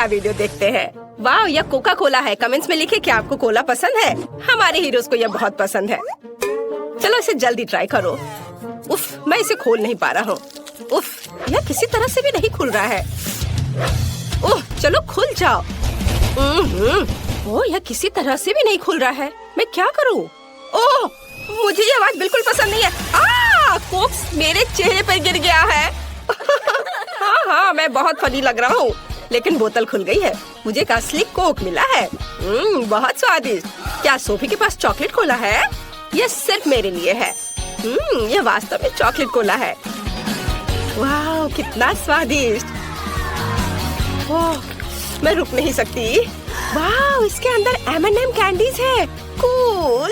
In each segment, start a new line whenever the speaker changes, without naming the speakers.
Video देखते हैं। वाह, यह कोका कोला है। कमेंट्स में लिखे कि आपको कोला पसंद है। हमारे हीरोज को यह बहुत पसंद है। चलो इसे जल्दी ट्राई करो। उफ, मैं इसे खोल नहीं पा रहा हूँ। उफ, यह किसी तरह से भी नहीं खुल रहा है। ओह, चलो खुल जाओ। ओह, यह किसी तरह से भी नहीं खुल रहा है। मैं क्या करूँ? ओह, मुझे ये आवाज बिल्कुल पसंद नहीं है। कोक मेरे चेहरे पर गिर गया है। हाँ, मैं बहुत फनी लग रहा हूँ, लेकिन बोतल खुल गई है। मुझे एक असली कोक मिला है। बहुत स्वादिष्ट। क्या सोफी के पास चॉकलेट कोला है? यह सिर्फ मेरे लिए है। यह वास्तव में चॉकलेट कोला है। वाह, कितना स्वादिष्ट। ओह, मैं रुक नहीं सकती। वाह, इसके अंदर M&M कैंडीज है। कूल।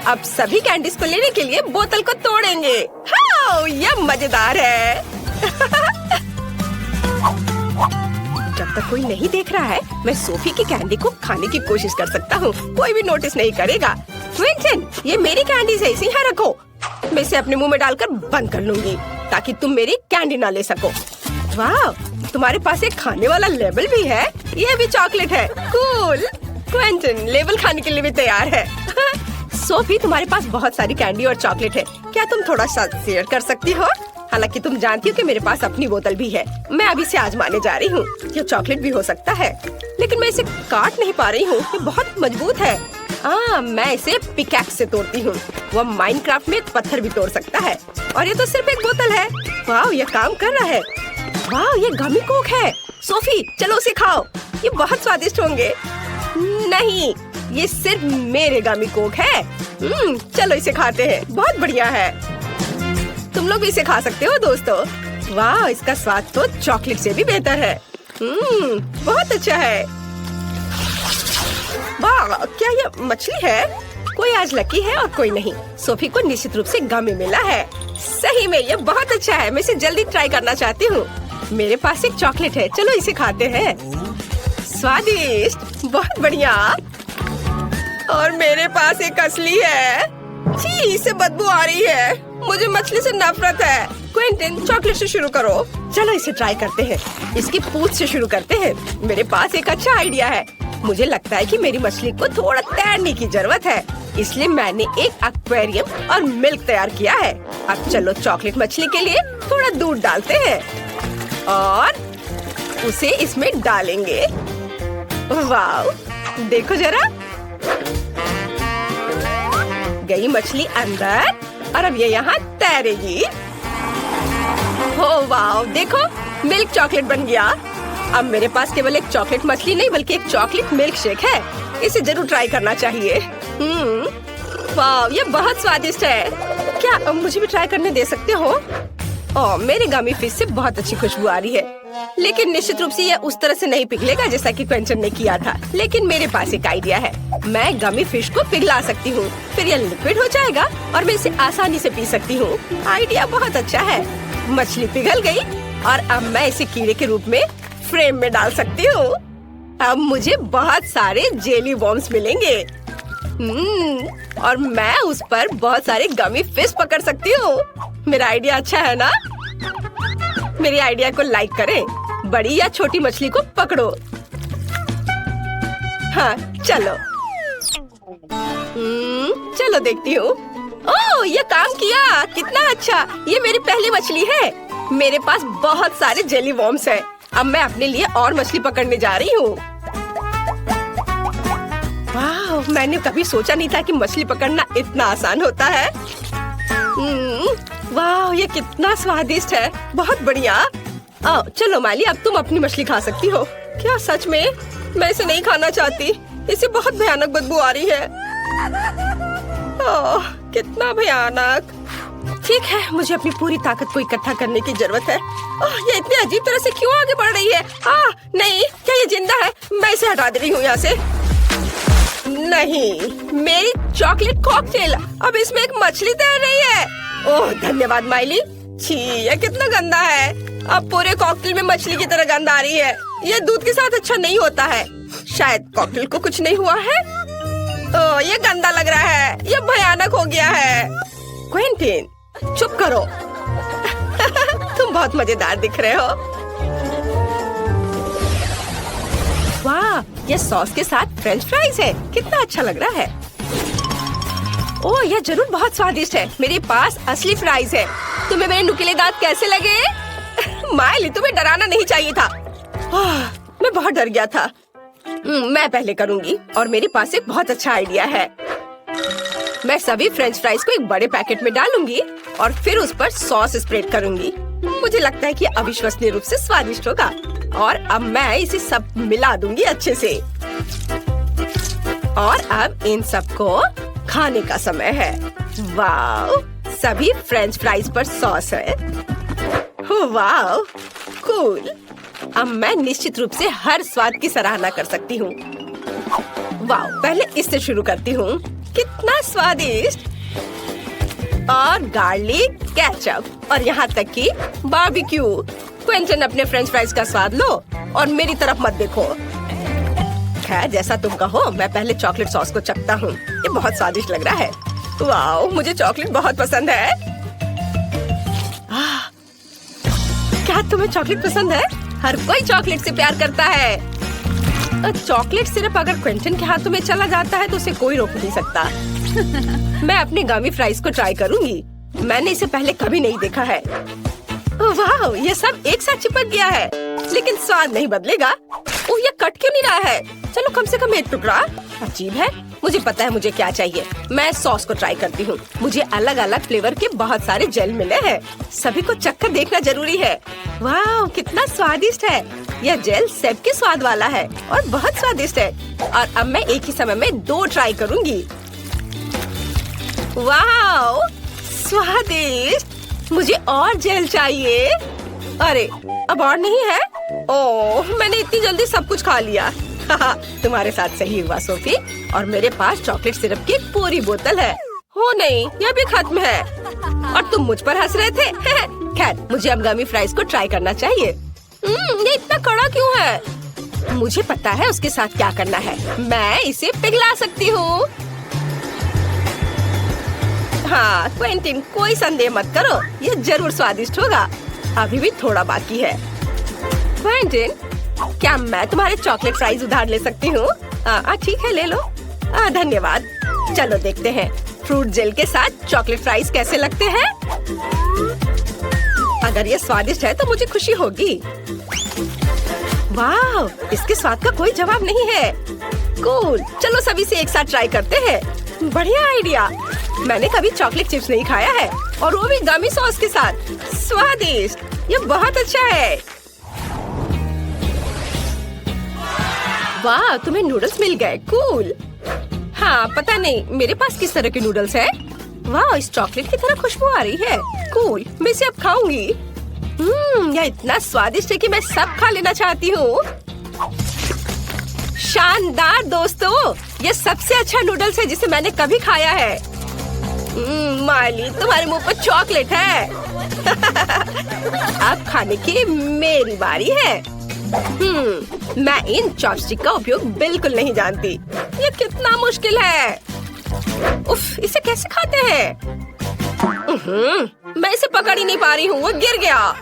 अब सभी कैंडीज को लेने के लिए बोतल को तोड़ेंगे। हाँ, यह मजेदार है। जब तक कोई नहीं देख रहा है, मैं सोफी की कैंडी को खाने की कोशिश कर सकता हूँ। कोई भी नोटिस नहीं करेगा। क्विंटन, ये मेरी कैंडीज है, इसे यहाँ रखो। मैं इसे अपने मुंह में डालकर बंद कर लूंगी ताकि तुम मेरी कैंडी ना ले सको। वाह, तुम्हारे पास एक खाने वाला लेबल भी है। ये भी चॉकलेट है। कूल। क्विंटन लेबल खाने के लिए भी तैयार है। सोफी, तुम्हारे पास बहुत सारी कैंडी और चॉकलेट है। क्या तुम थोड़ा सा शेयर कर सकती हो? हालांकि तुम जानती हो कि मेरे पास अपनी बोतल भी है। मैं अभी इसे आजमाने जा रही हूँ। ये चॉकलेट भी हो सकता है, लेकिन मैं इसे काट नहीं पा रही हूँ। ये बहुत मजबूत है। मैं इसे पिकैक्स से तोड़ती हूँ। वह माइनक्राफ्ट में पत्थर भी तोड़ सकता है। और ये तो सिर्फ एक बोतल है। वाह, ये काम कर रहा है। वाह, ये गमी कोक है। सोफी, चलो उसे खाओ। ये बहुत स्वादिष्ट होंगे। नहीं, ये सिर्फ मेरे गमी कोक है। चलो इसे खाते हैं। बहुत बढ़िया है। तुम लोग भी इसे खा सकते हो दोस्तों। वाह, इसका स्वाद तो चॉकलेट से भी बेहतर है। बहुत अच्छा है। वाह, क्या ये मछली है? कोई आज लकी है और कोई नहीं। सोफी को निश्चित रूप से गमी मिला है। सही में ये बहुत अच्छा है। मैं इसे जल्दी ट्राई करना चाहती हूँ। मेरे पास एक चॉकलेट है, चलो इसे खाते हैं। स्वादिष्ट, बहुत बढ़िया। और मेरे पास एक असली है। छी, इसे बदबू आ रही है। मुझे मछली से नफरत है। क्विंटन, चॉकलेट से शुरू करो। चलो इसे ट्राई करते हैं। इसकी पूंछ से शुरू करते हैं। मेरे पास एक अच्छा आइडिया है। मुझे लगता है कि मेरी मछली को थोड़ा तैरने की जरूरत है, इसलिए मैंने एक एक्वेरियम और मिल्क तैयार किया है। अब चलो चॉकलेट मछली के लिए थोड़ा दूध डालते हैं और उसे इसमें डालेंगे। वाह, देखो जरा, गई मछली अंदर और अब ये यहाँ तैरेगी। हो वाह, देखो मिल्क चॉकलेट बन गया। अब मेरे पास केवल एक चॉकलेट मछली नहीं बल्कि एक चॉकलेट मिल्क शेक है। इसे जरूर ट्राई करना चाहिए। वाह, ये बहुत स्वादिष्ट है। क्या मुझे भी ट्राई करने दे सकते हो? ओह, मेरे गमी फिश से बहुत अच्छी खुशबू आ रही है, लेकिन निश्चित रूप से यह उस तरह से नहीं पिघलेगा जैसा कि क्विंटन ने किया था। लेकिन मेरे पास एक आइडिया है। मैं गमी फिश को पिघला सकती हूँ, फिर यह लिक्विड हो जाएगा और मैं इसे आसानी से पी सकती हूँ। आइडिया बहुत अच्छा है। मछली पिघल गई और अब मैं इसे कीड़े के रूप में फ्रेम में डाल सकती हूँ। अब मुझे बहुत सारे जेली वॉर्म्स मिलेंगे। और मैं उस पर बहुत सारे गमी फिश पकड़ सकती हूँ। मेरा आइडिया अच्छा है ना? मेरे आइडिया को लाइक करें। बड़ी या छोटी मछली को पकड़ो। हाँ, चलो। चलो देखती हूँ। ओह, ये काम किया। कितना अच्छा। ये मेरी पहली मछली है। मेरे पास बहुत सारे जेली वॉर्म्स हैं। अब मैं अपने लिए और मछली पकड़ने जा रही हूँ। वाह, मैंने कभी सोचा नहीं था कि मछली पकड़ना इतना आसान होता है। वाह, ये कितना स्वादिष्ट है। बहुत बढ़िया। चलो माली, अब तुम अपनी मछली खा सकती हो। क्या सच में? मैं इसे नहीं खाना चाहती। इसे बहुत भयानक बदबू आ रही है। ओह, कितना भयानक। ठीक है, मुझे अपनी पूरी ताकत को इकट्ठा करने की जरूरत है। ओह, ये इतनी अजीब तरह से क्यों आगे बढ़ रही है? नहीं, क्या ये जिंदा है? मैं इसे हटा दे रही हूँ यहाँ से। नहीं, मेरी चॉकलेट कॉकटेल, अब इसमें एक मछली तैर रही है। ओह, धन्यवाद माइली। छी, ये कितना गंदा है। अब पूरे कॉकटेल में मछली की तरह गंद आ रही है। ये दूध के साथ अच्छा नहीं होता है। शायद कॉकटेल को कुछ नहीं हुआ है। ओह, ये गंदा लग रहा है। ये भयानक हो गया है। क्विंटन, चुप करो। तुम बहुत मजेदार दिख रहे हो। ये सॉस के साथ फ्रेंच फ्राइज है। कितना अच्छा लग रहा है। ओह, यह जरूर बहुत स्वादिष्ट है। मेरे पास असली फ्राइज है। तुम्हें मेरे नुकीले दांत कैसे लगे? माइली, तुम्हें डराना नहीं चाहिए था। मैं बहुत डर गया था। मैं पहले करूँगी और मेरे पास एक बहुत अच्छा आइडिया है। मैं सभी फ्रेंच फ्राइज को एक बड़े पैकेट में डालूंगी और फिर उस पर सॉस स्प्रेड करूंगी। मुझे लगता है कि अविश्वसनीय रूप से स्वादिष्ट होगा। और अब मैं इसे सब मिला दूंगी अच्छे से। और अब इन सबको खाने का समय है। वाव, सभी फ्रेंच फ्राइज पर सॉस है। वाव, कूल। अब मैं निश्चित रूप से हर स्वाद की सराहना कर सकती हूँ। वाव, पहले इससे शुरू करती हूँ। कितना स्वादिष्ट। और गार्लिक केचप और यहाँ तक कि बारबेक्यू। क्विंटन, अपने फ्रेंच फ्राइज का स्वाद लो और मेरी तरफ मत देखो। खैर, जैसा तुम कहो। मैं पहले चॉकलेट सॉस को चखता हूँ। ये बहुत स्वादिष्ट लग रहा है। वाओ, मुझे चॉकलेट बहुत पसंद है। क्या तुम्हें चॉकलेट पसंद है? हर कोई चॉकलेट से प्यार करता है। चॉकलेट सिर्फ अगर क्विंटन के हाथों में चला जाता है तो उसे कोई रोक नहीं सकता। मैं अपने गमी फ्राइज को ट्राई करूंगी। मैंने इसे पहले कभी नहीं देखा है। वाह, ये सब एक साथ चिपक गया है, लेकिन स्वाद नहीं बदलेगा। ओह, ये कट क्यों नहीं रहा है? चलो कम से कम एक टुकड़ा। अजीब है। मुझे पता है मुझे क्या चाहिए। मैं सॉस को ट्राई करती हूँ। मुझे अलग अलग फ्लेवर के बहुत सारे जेल मिले हैं। सभी को चखकर देखना जरूरी है। वाह, कितना स्वादिष्ट है। यह जेल सेब के स्वाद वाला है और बहुत स्वादिष्ट है। और अब मैं एक ही समय में 2 ट्राई करूँगी। वाह, स्वादिष्ट। मुझे और जेल चाहिए। अरे, अब और नहीं है? ओह, मैंने इतनी जल्दी सब कुछ खा लिया। तुम्हारे साथ सही हुआ सोफी। और मेरे पास चॉकलेट सिरप की पूरी बोतल है। हो नहीं, यह भी खत्म है। और तुम मुझ पर हंस रहे थे। खैर, मुझे अब गमी फ्राइज को ट्राई करना चाहिए। ये इतना कड़ा क्यों है? मुझे पता है उसके साथ क्या करना है। मैं इसे पिघला सकती हूँ। हाँ, क्विंटन, कोई संदेह मत करो। ये जरूर स्वादिष्ट होगा। अभी भी थोड़ा बाकी है। क्विंटन, क्या मैं तुम्हारे चॉकलेट फ्राइज उधार ले सकती हूँ? ठीक है, ले लो। धन्यवाद। चलो देखते हैं फ्रूट जेल के साथ चॉकलेट फ्राइज कैसे लगते हैं। अगर ये स्वादिष्ट है तो मुझे खुशी होगी। वाह, इसके स्वाद का कोई जवाब नहीं है। कूल, चलो सभी से एक साथ ट्राई करते हैं। बढ़िया आइडिया। मैंने कभी चॉकलेट चिप्स नहीं खाया है, और वो भी गमी सॉस के साथ। स्वादिष्ट, ये बहुत अच्छा है। वाह, तुम्हें नूडल्स मिल गए। कूल। हाँ, पता नहीं मेरे पास किस तरह के नूडल्स है। वाह, इस चॉकलेट की तरह खुशबू आ रही है। कूल, मैं इसे अब खाऊंगी। यह इतना स्वादिष्ट है कि मैं सब खा लेना चाहती हूँ। शानदार दोस्तों, ये सबसे अच्छा नूडल्स है जिसे मैंने कभी खाया है। माइली, तुम्हारे मुंह पर चॉकलेट है। अब खाने की मेरी बारी है। मैं इन चॉपस्टिक का उपयोग बिल्कुल नहीं जानती। ये कितना मुश्किल है। उफ, इसे कैसे खाते हैं? मैं इसे पकड़ ही नहीं पा रही हूँ। वो गिर गया।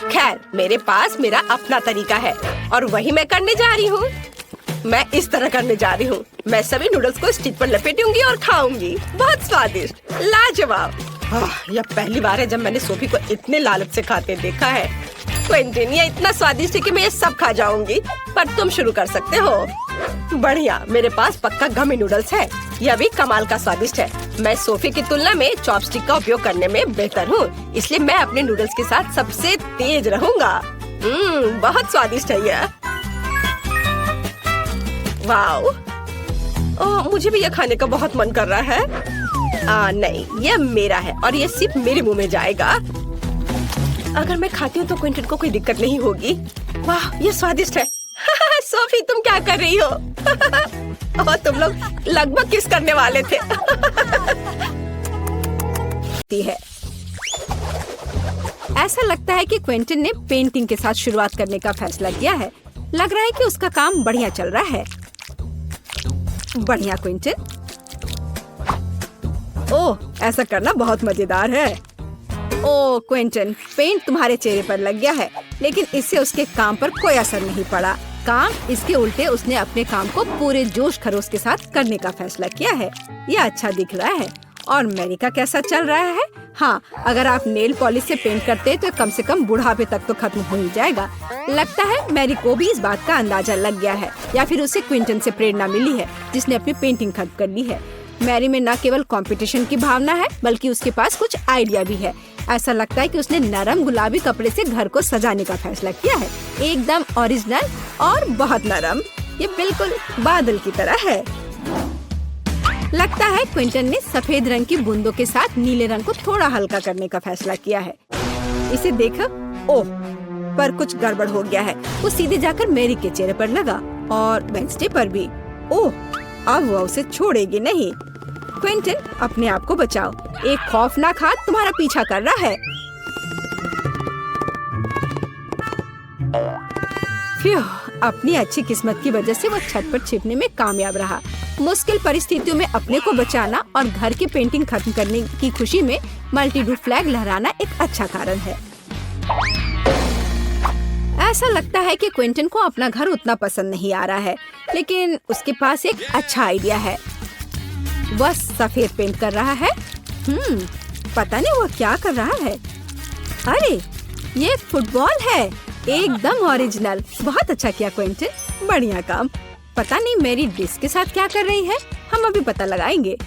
खैर, मेरे पास मेरा अपना तरीका है और वही मैं करने जा रही हूँ। मैं इस तरह करने जा रही हूँ। मैं सभी नूडल्स को स्टिक पर लपेटूंगी और खाऊंगी। बहुत स्वादिष्ट, लाजवाब। यह पहली बार है जब मैंने सोफी को इतने लालच से खाते देखा है। क्विंटन, ये इतना स्वादिष्ट है कि मैं ये सब खा जाऊंगी। पर तुम शुरू कर सकते हो। बढ़िया, मेरे पास पक्का गमी नूडल्स है। यह भी कमाल का स्वादिष्ट है। मैं सोफी की तुलना में चॉपस्टिक का उपयोग करने में बेहतर हूँ, इसलिए मैं अपने नूडल्स के साथ सबसे तेज रहूंगा। बहुत स्वादिष्ट है यह। वाओ, मुझे भी यह खाने का बहुत मन कर रहा है। नहीं, यह मेरा है और यह सिर्फ मेरे मुंह में जाएगा। अगर मैं खाती हूँ तो क्विंटन को कोई दिक्कत नहीं होगी। वाह, यह स्वादिष्ट है। सोफी, तुम क्या कर रही हो? और तुम लोग लगभग किस करने वाले थे। है। ऐसा लगता है कि क्विंटन ने पेंटिंग के साथ शुरुआत करने का फैसला किया है। लग रहा है कि उसका काम बढ़िया चल रहा है। बढ़िया क्विंटन। ओह, ऐसा करना बहुत मजेदार है। ओह क्विंटन, पेंट तुम्हारे चेहरे पर लग गया है, लेकिन इससे उसके काम पर कोई असर नहीं पड़ा।
काम इसके उल्टे उसने अपने काम को पूरे जोश खरोश के साथ करने का फैसला किया है। यह अच्छा दिख रहा है। और मैरी का कैसा चल रहा है? हाँ, अगर आप नेल पॉलिश से पेंट करते तो कम से कम बुढ़ापे तक तो खत्म हो ही जाएगा। लगता है मैरी को भी इस बात का अंदाजा लग गया है, या फिर उसे क्विंटन से प्रेरणा मिली है जिसने अपनी पेंटिंग खत्म कर ली है। मैरी में न केवल कंपटीशन की भावना है बल्कि उसके पास कुछ आइडिया भी है। ऐसा लगता है कि उसने नरम गुलाबी कपड़े से घर को सजाने का फैसला किया है। एकदम ओरिजिनल और बहुत नरम। ये बिल्कुल बादल की तरह है। लगता है क्विंटन ने सफेद रंग की बूंदों के साथ नीले रंग को थोड़ा हल्का करने का फैसला किया है। इसे देखो। ओह, पर कुछ गड़बड़ हो गया है। वो सीधे जाकर मैरी के चेहरे पर लगा और वेंसडे पर भी। ओह, अब वो उसे छोड़ेगी नहीं। क्विंटन, अपने आप को बचाओ। एक खौफनाक हाथ तुम्हारा पीछा कर रहा है। अपनी अच्छी किस्मत की वजह से वो छत पर छिपने में कामयाब रहा। मुश्किल परिस्थितियों में अपने को बचाना और घर की पेंटिंग खत्म करने की खुशी में मल्टी-डू फ्लैग लहराना एक अच्छा कारण है। ऐसा लगता है कि क्विंटन को अपना घर उतना पसंद नहीं आ रहा है, लेकिन उसके पास एक अच्छा आइडिया है। वह सफेद पेंट कर रहा है। पता नहीं वो क्या कर रहा है। अरे, ये फुटबॉल है। एकदम ओरिजिनल। बहुत अच्छा किया क्विंटन, बढ़िया काम। पता नहीं मेरी डिस्क के साथ क्या कर रही है। हम अभी पता लगाएंगे।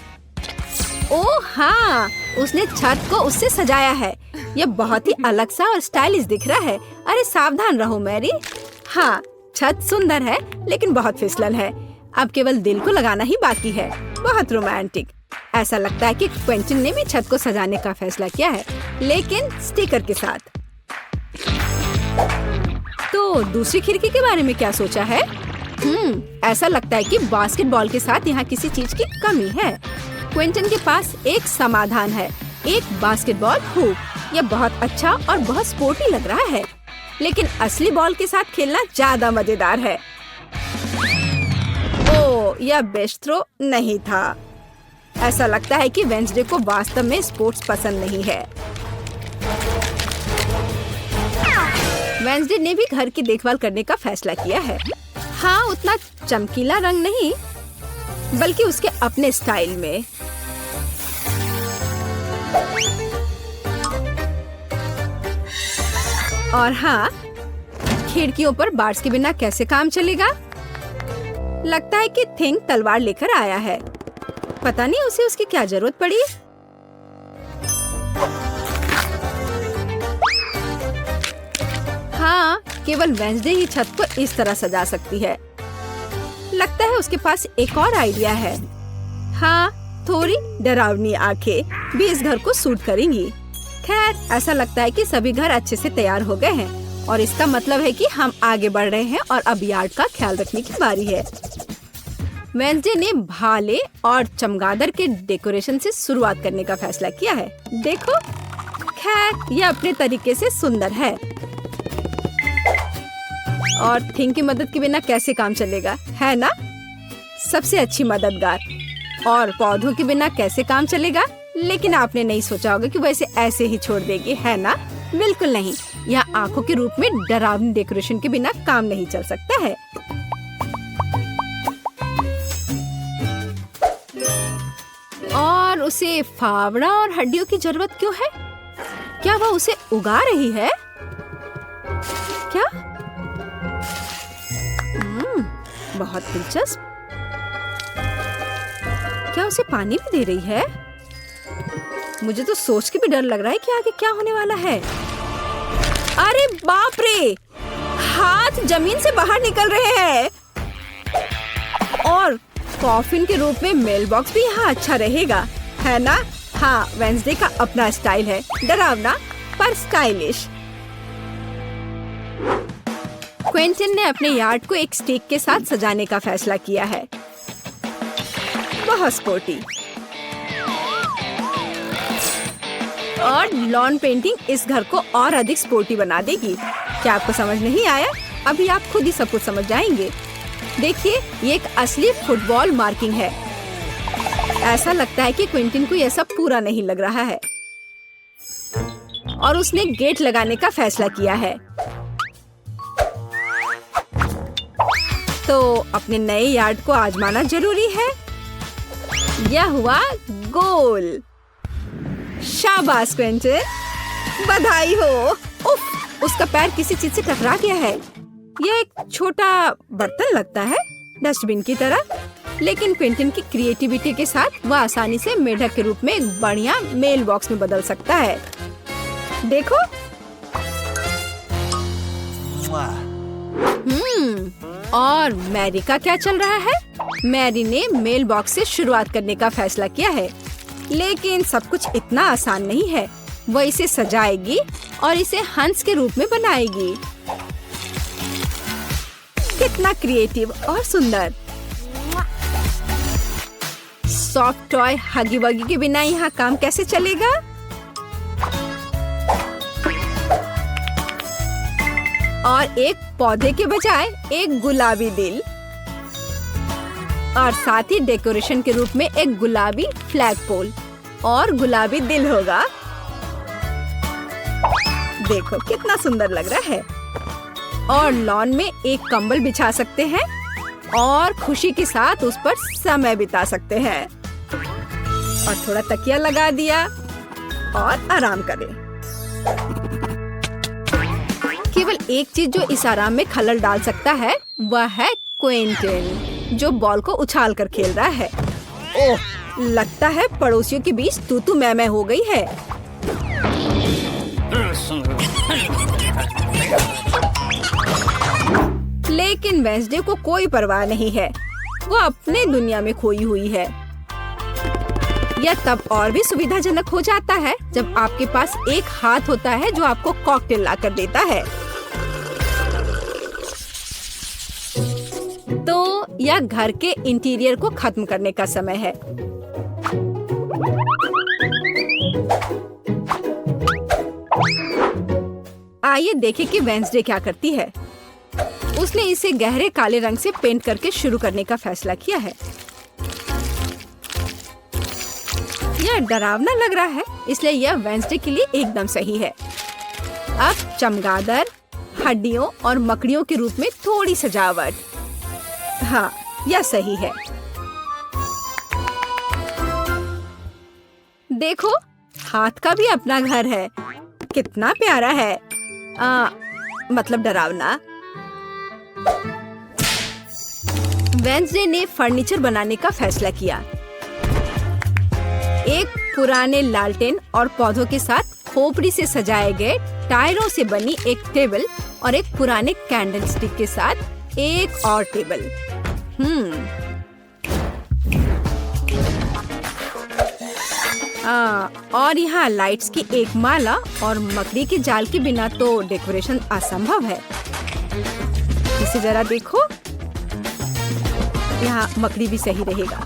ओह हाँ, उसने छत को उससे सजाया है। यह बहुत ही अलग सा और स्टाइलिश दिख रहा है। अरे सावधान रहो मैरी। हाँ, छत सुंदर है लेकिन बहुत फिसलन है। अब केवल दिल को लगाना ही बाकी है। बहुत रोमांटिक। ऐसा लगता है कि क्विंटन ने भी छत को सजाने का फैसला किया है, लेकिन स्टिकर के साथ। तो दूसरी खिड़की के बारे में क्या सोचा है? ऐसा लगता है कि बास्केटबॉल के साथ यहाँ किसी चीज की कमी है। क्विंटन के पास एक समाधान है, एक बास्केटबॉल हुप। यह बहुत अच्छा और बहुत स्पोर्टी लग रहा है, लेकिन असली बॉल के साथ खेलना ज्यादा मजेदार है। ओह, यह बेस्ट थ्रो नहीं था। ऐसा लगता है कि वेंसडे को वास्तव में स्पोर्ट्स पसंद नहीं है। वेंसडे ने भी घर की देखभाल करने का फैसला किया है। हाँ, उतना चमकीला रंग नहीं, बल्कि उसके अपने स्टाइल में। और हाँ, खिड़कियों पर बार्स के बिना कैसे काम चलेगा? लगता है कि थिंग तलवार लेकर आया है। पता नहीं उसे उसकी क्या जरूरत पड़ी। हाँ, केवल वेंसडे ही छत को इस तरह सजा सकती है। लगता है उसके पास एक और आइडिया है। हाँ, थोड़ी डरावनी आंखें भी इस घर को सूट करेंगी। खैर, ऐसा लगता है कि सभी घर अच्छे से तैयार हो गए हैं और इसका मतलब है कि हम आगे बढ़ रहे हैं और अब यार्ड का ख्याल रखने की बारी है। वेंसडे ने भाले और चमगादड़ के डेकोरेशन से शुरुआत करने का फैसला किया है। देखो, खैर यह अपने तरीके से सुंदर है। और थिंग की मदद के बिना कैसे काम चलेगा, है ना? सबसे अच्छी मददगार। और पौधों के बिना कैसे काम चलेगा? लेकिन आपने नहीं सोचा होगा कि वैसे ऐसे ही छोड़ देगी, है ना? बिल्कुल नहीं। यहाँ आंखों के रूप में डरावनी डेकोरेशन के बिना काम नहीं चल सकता है। और उसे फावड़ा और हड्डियों की जरूरत क्यों है? क्या वह उसे उगा रही है? क्या? बहुत दिलचस्प। क्या उसे पानी भी दे रही है? मुझे तो सोच के भी डर लग रहा है कि आगे क्या होने वाला है। अरे बाप रे! हाथ जमीन से बाहर निकल रहे हैं। और कॉफिन के रूप में मेल बॉक्स भी यहाँ अच्छा रहेगा, है ना? हाँ, वेंसडे का अपना स्टाइल है, डरावना पर स्टाइलिश। क्विंटन ने अपने यार्ड को एक स्टिक के साथ सजाने का फैसला किया है। बहुत स्पोर्टी। और लॉन पेंटिंग इस घर को और अधिक स्पोर्टी बना देगी। क्या आपको समझ नहीं आया? अभी आप खुद ही सब कुछ समझ जाएंगे। देखिए, ये एक असली फुटबॉल मार्किंग है। ऐसा लगता है कि क्विंटन को यह सब पूरा नहीं लग रहा है और उसने गेट लगाने का फैसला किया है। तो अपने नए यार्ड को आजमाना जरूरी है। यह हुआ गोल। शाबाश क्विंटन, बधाई हो। उफ, उसका पैर किसी चीज से टकरा गया है। यह एक छोटा बर्तन लगता है, डस्टबिन की तरह, लेकिन क्विंटन की क्रिएटिविटी के साथ वह आसानी से मेढक के रूप में एक बढ़िया मेल बॉक्स में बदल सकता है। देखो। और मैरी का क्या चल रहा है? मैरी ने मेल बॉक्स से शुरुआत करने का फैसला किया है, लेकिन सब कुछ इतना आसान नहीं है। वह इसे सजाएगी और इसे हंस के रूप में बनाएगी। कितना क्रिएटिव और सुंदर। सॉफ्ट टॉय हगी वगी के बिना यहाँ काम कैसे चलेगा? और एक पौधे के बजाय एक गुलाबी दिल, और साथ ही डेकोरेशन के रूप में एक गुलाबी फ्लैग पोल और गुलाबी दिल होगा। देखो कितना सुंदर लग रहा है। और लॉन में एक कंबल बिछा सकते हैं और खुशी के साथ उस पर समय बिता सकते हैं। और थोड़ा तकिया लगा दिया और आराम करें। केवल एक चीज जो इस आराम में खलल डाल सकता है वह है क्विंटन, जो बॉल को उछाल कर खेल रहा है। ओह, लगता है पड़ोसियों के बीच तू मैं हो गई है। लेकिन वेंसडे को कोई परवाह नहीं है। वो अपने दुनिया में खोई हुई है। यह तब और भी सुविधाजनक हो जाता है जब आपके पास एक हाथ होता है जो आपको कॉकटेल लाकर देता है। तो यह घर के इंटीरियर को खत्म करने का समय है। आइए देखें कि वेंसडे क्या करती है। उसने इसे गहरे काले रंग से पेंट करके शुरू करने का फैसला किया है। यह डरावना लग रहा है, इसलिए यह वेंसडे के लिए एकदम सही है। अब चमगादड़, हड्डियों और मकड़ियों के रूप में थोड़ी सजावट। हाँ, यह सही है। देखो, हाथ का भी अपना घर है। कितना प्यारा है। मतलब डरावना। वेंसडे ने फर्नीचर बनाने का फैसला किया। एक पुराने लालटेन और पौधों के साथ खोपड़ी से सजाए गए टायरों से बनी एक टेबल और एक पुराने कैंडल स्टिक के साथ एक और टेबल। और यहाँ लाइट्स की एक माला और मकड़ी के जाल के बिना तो डेकोरेशन असंभव है। इसे जरा देखो, यहाँ मकड़ी भी सही रहेगा।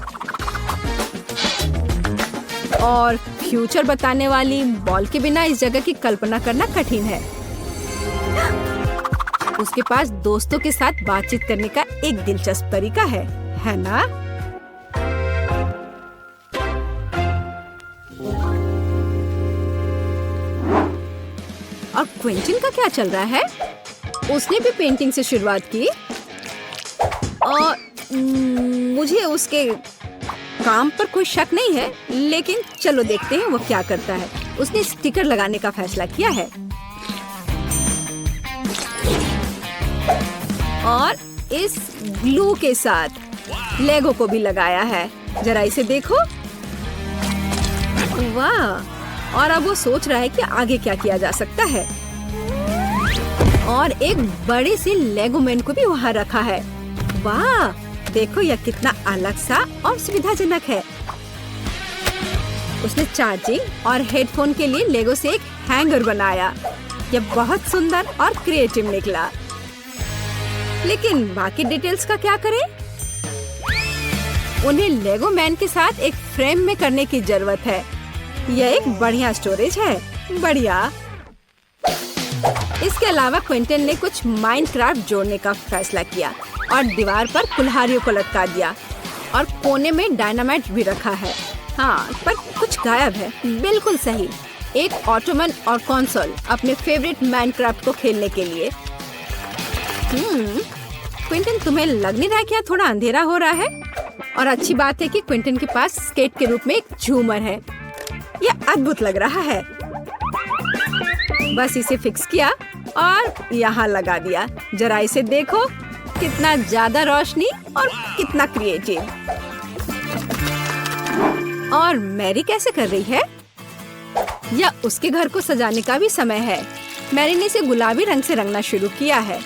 और फ्यूचर बताने वाली बॉल के बिना इस जगह की कल्पना करना कठिन है। उसके पास दोस्तों के साथ बातचीत करने का एक दिलचस्प तरीका है ना? और क्विंटन का क्या चल रहा है? उसने भी पेंटिंग से शुरुआत की और मुझे उसके काम पर कोई शक नहीं है, लेकिन चलो देखते हैं वो क्या करता है। उसने स्टिकर लगाने का फैसला किया है और इस ग्लू के साथ लेगो को भी लगाया है। जरा इसे देखो। वाह! और अब वो सोच रहा है कि आगे क्या किया जा सकता है। और एक बड़े से लेगो मैन को भी वहाँ रखा है। वाह! देखो यह कितना अलग सा और सुविधाजनक है। उसने चार्जिंग और हेडफोन के लिए लेगो से एक हैंगर बनाया। यह बहुत सुंदर और क्रिएटिव निकला। लेकिन बाकी डिटेल्स का क्या करें? उन्हें लेगो मैन के साथ एक फ्रेम में करने की जरूरत है। यह एक बढ़िया स्टोरेज है। बढ़िया। इसके अलावा क्विंटन ने कुछ माइनक्राफ्ट जोड़ने का फैसला किया और दीवार पर कुल्हाड़ियों को लटका दिया और कोने में डायनामाइट भी रखा है। हाँ, पर कुछ गायब है। बिल्कुल सही। एक ऑटोमन और कंसोल अपने फेवरेट माइनक्राफ्ट को खेलने के लिए। क्विंटन, तुम्हें लग नहीं रहा क्या थोड़ा अंधेरा हो रहा है? और अच्छी बात है कि क्विंटन के पास स्केट के रूप में एक झूमर है। यह अद्भुत लग रहा है। बस इसे फिक्स किया और यहाँ लगा दिया। जरा इसे देखो, कितना ज्यादा रोशनी और कितना क्रिएटिव। और मैरी कैसे कर रही है? या उसके घर को सजाने का भी समय है। मैरी ने इसे गुलाबी रंग से रंगना शुरू किया है।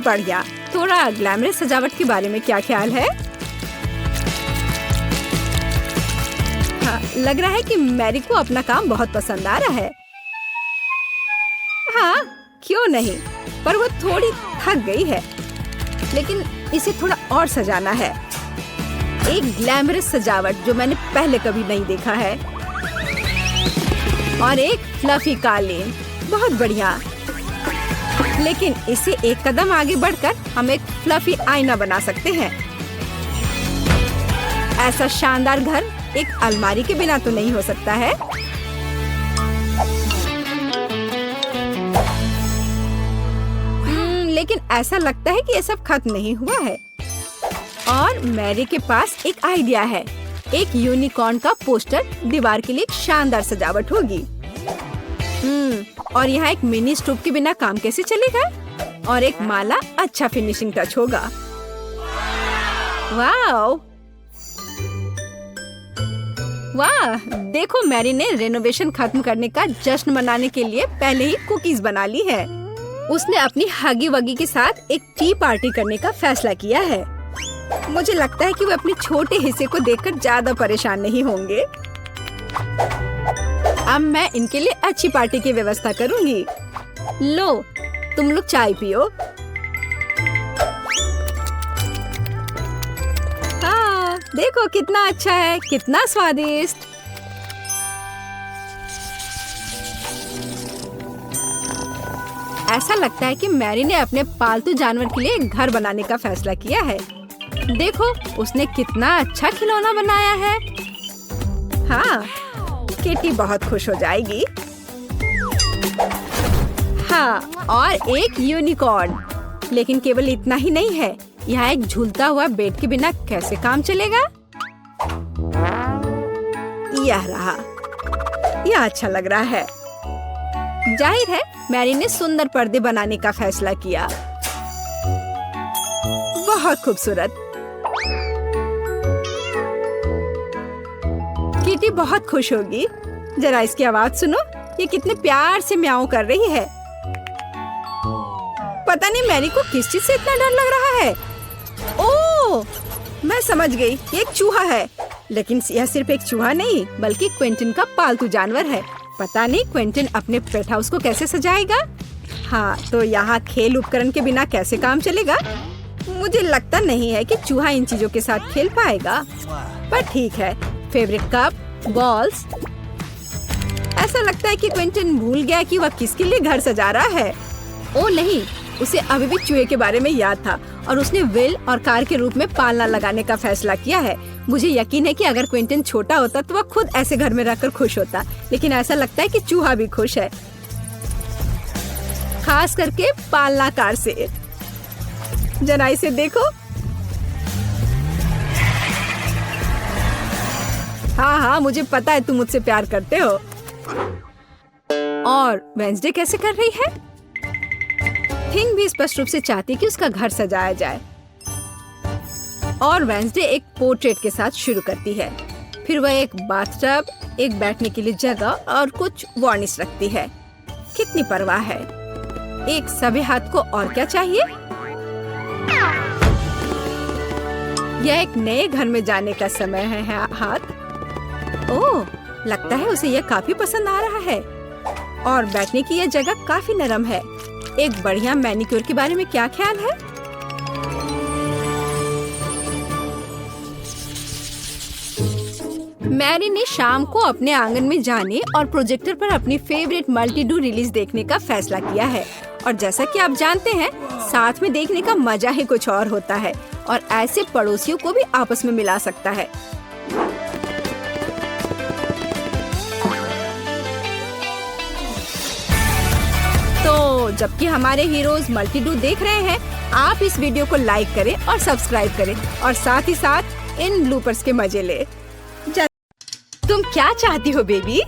बढ़िया। थोड़ा ग्लैमरस सजावट के बारे में क्या ख्याल है? हाँ, लग रहा है कि मैरी को अपना काम बहुत पसंद आ रहा है। हाँ, क्यों नहीं, पर वो थोड़ी थक गई है। लेकिन इसे थोड़ा और सजाना है। एक ग्लैमरस सजावट जो मैंने पहले कभी नहीं देखा है। और एक फ्लफी कालीन, बहुत बढ़िया। लेकिन इसे एक कदम आगे बढ़कर हम एक फ्लफी आईना बना सकते हैं। ऐसा शानदार घर एक अलमारी के बिना तो नहीं हो सकता है। लेकिन ऐसा लगता है कि ये सब खत्म नहीं हुआ है। और मैरी के पास एक आइडिया है। एक यूनिकॉर्न का पोस्टर दीवार के लिए एक शानदार सजावट होगी। और यहाँ एक मिनी स्टोव के बिना काम कैसे चलेगा? और एक माला अच्छा फिनिशिंग टच होगा। वाह वाह, देखो मैरी ने रेनोवेशन खत्म करने का जश्न मनाने के लिए पहले ही कुकीज बना ली है। उसने अपनी हगी वगी के साथ एक टी पार्टी करने का फैसला किया है। मुझे लगता है कि वो अपने छोटे हिस्से को देखकर ज्यादा परेशान नहीं होंगे। अब मैं इनके लिए अच्छी पार्टी की व्यवस्था करूंगी। लो, तुम लोग चाय पियो। हाँ, देखो कितना अच्छा है, कितना स्वादिष्ट। ऐसा लगता है कि मैरी ने अपने पालतू जानवर के लिए एक घर बनाने का फैसला किया है। देखो, उसने कितना अच्छा खिलौना बनाया है। हाँ, किटी बहुत खुश हो जाएगी। हाँ, और एक यूनिकॉर्न। लेकिन केवल इतना ही नहीं है, यहाँ एक झूलता हुआ बेड के बिना कैसे काम चलेगा? यह रहा, यह अच्छा लग रहा है। जाहिर है मैरी ने सुंदर पर्दे बनाने का फैसला किया। बहुत खूबसूरत। किटी बहुत खुश होगी। जरा इसकी आवाज सुनो, ये कितने प्यार से म्याऊं कर रही है। पता नहीं मैरी को किस चीज से इतना डर लग रहा है। ओह, मैं समझ गई, ये एक चूहा है। लेकिन यह सिर्फ एक चूहा नहीं, बल्कि क्विंटन का पालतू जानवर है। पता नहीं क्विंटन अपने पेट हाउस को कैसे सजाएगा। हाँ, तो यहाँ खेल उपकरण के बिना कैसे काम चलेगा? मुझे लगता नहीं है कि चूहा इन चीजों के साथ खेल पाएगा, पर ठीक है। Favourite cup, balls. ऐसा लगता है कि क्विंटन भूल गया कि वह किसके लिए घर सजा रहा है। ओ नहीं, उसे अभी भी चूहे के बारे में याद था और उसने विल और कार के रूप में पालना लगाने का फैसला किया है। मुझे यकीन है कि अगर क्विंटन छोटा होता तो वह खुद ऐसे घर में रहकर खुश होता, लेकिन ऐसा लगता है कि चूहा भी खुश है, खास करके पालना कार से। जरा इसे देखो। हाँ हाँ, मुझे पता है तुम मुझसे प्यार करते हो। और वेंसडे कैसे कर रही है? थिंग भी स्पष्ट रूप से चाहती है कि उसका घर सजाया जाए। और वेंसडे एक पोर्ट्रेट के साथ शुरू करती है। फिर वह एक बाथटब, एक बैठने के लिए जगह और कुछ वार्निश रखती है। कितनी परवाह है। एक सभ्य हाथ को और क्या चाहिए? यह एक नए घर में जाने का समय है हाथ। ओह, लगता है उसे यह काफी पसंद आ रहा है। और बैठने की यह जगह काफी नरम है। एक बढ़िया मैनिक्योर के बारे में क्या ख्याल है? मैरी ने शाम को अपने आंगन में जाने और प्रोजेक्टर पर अपनी फेवरेट मल्टी-डू रिलीज देखने का फैसला किया है। और जैसा कि आप जानते हैं, साथ में देखने का मजा ही कुछ और होता है और ऐसे पड़ोसियों को भी आपस में मिला सकता है। तो जबकि हमारे हीरोज मल्टी-डू देख रहे हैं, आप इस वीडियो को लाइक करें और सब्सक्राइब करें और साथ ही साथ इन ब्लूपर्स के मजे ले।
तुम क्या चाहती हो बेबी?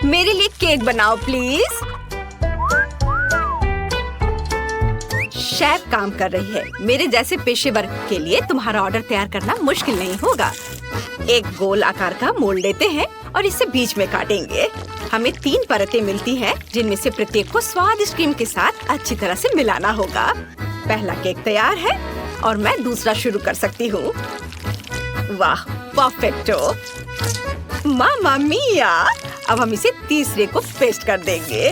मेरे लिए केक बनाओ प्लीज। शेफ काम कर रही है। मेरे जैसे पेशेवर के लिए तुम्हारा ऑर्डर तैयार करना मुश्किल नहीं होगा। एक गोल आकार का मोल्ड लेते हैं और इसे बीच में काटेंगे। हमें 3 परतें मिलती हैं, जिनमें से प्रत्येक को स्वादिष्ट क्रीम के साथ अच्छी तरह से मिलाना होगा। पहला केक तैयार है और मैं दूसरा शुरू कर सकती हूँ। वाह, परफेक्टो! मामा मिया! अब हम इसे तीसरे को पेस्ट कर देंगे।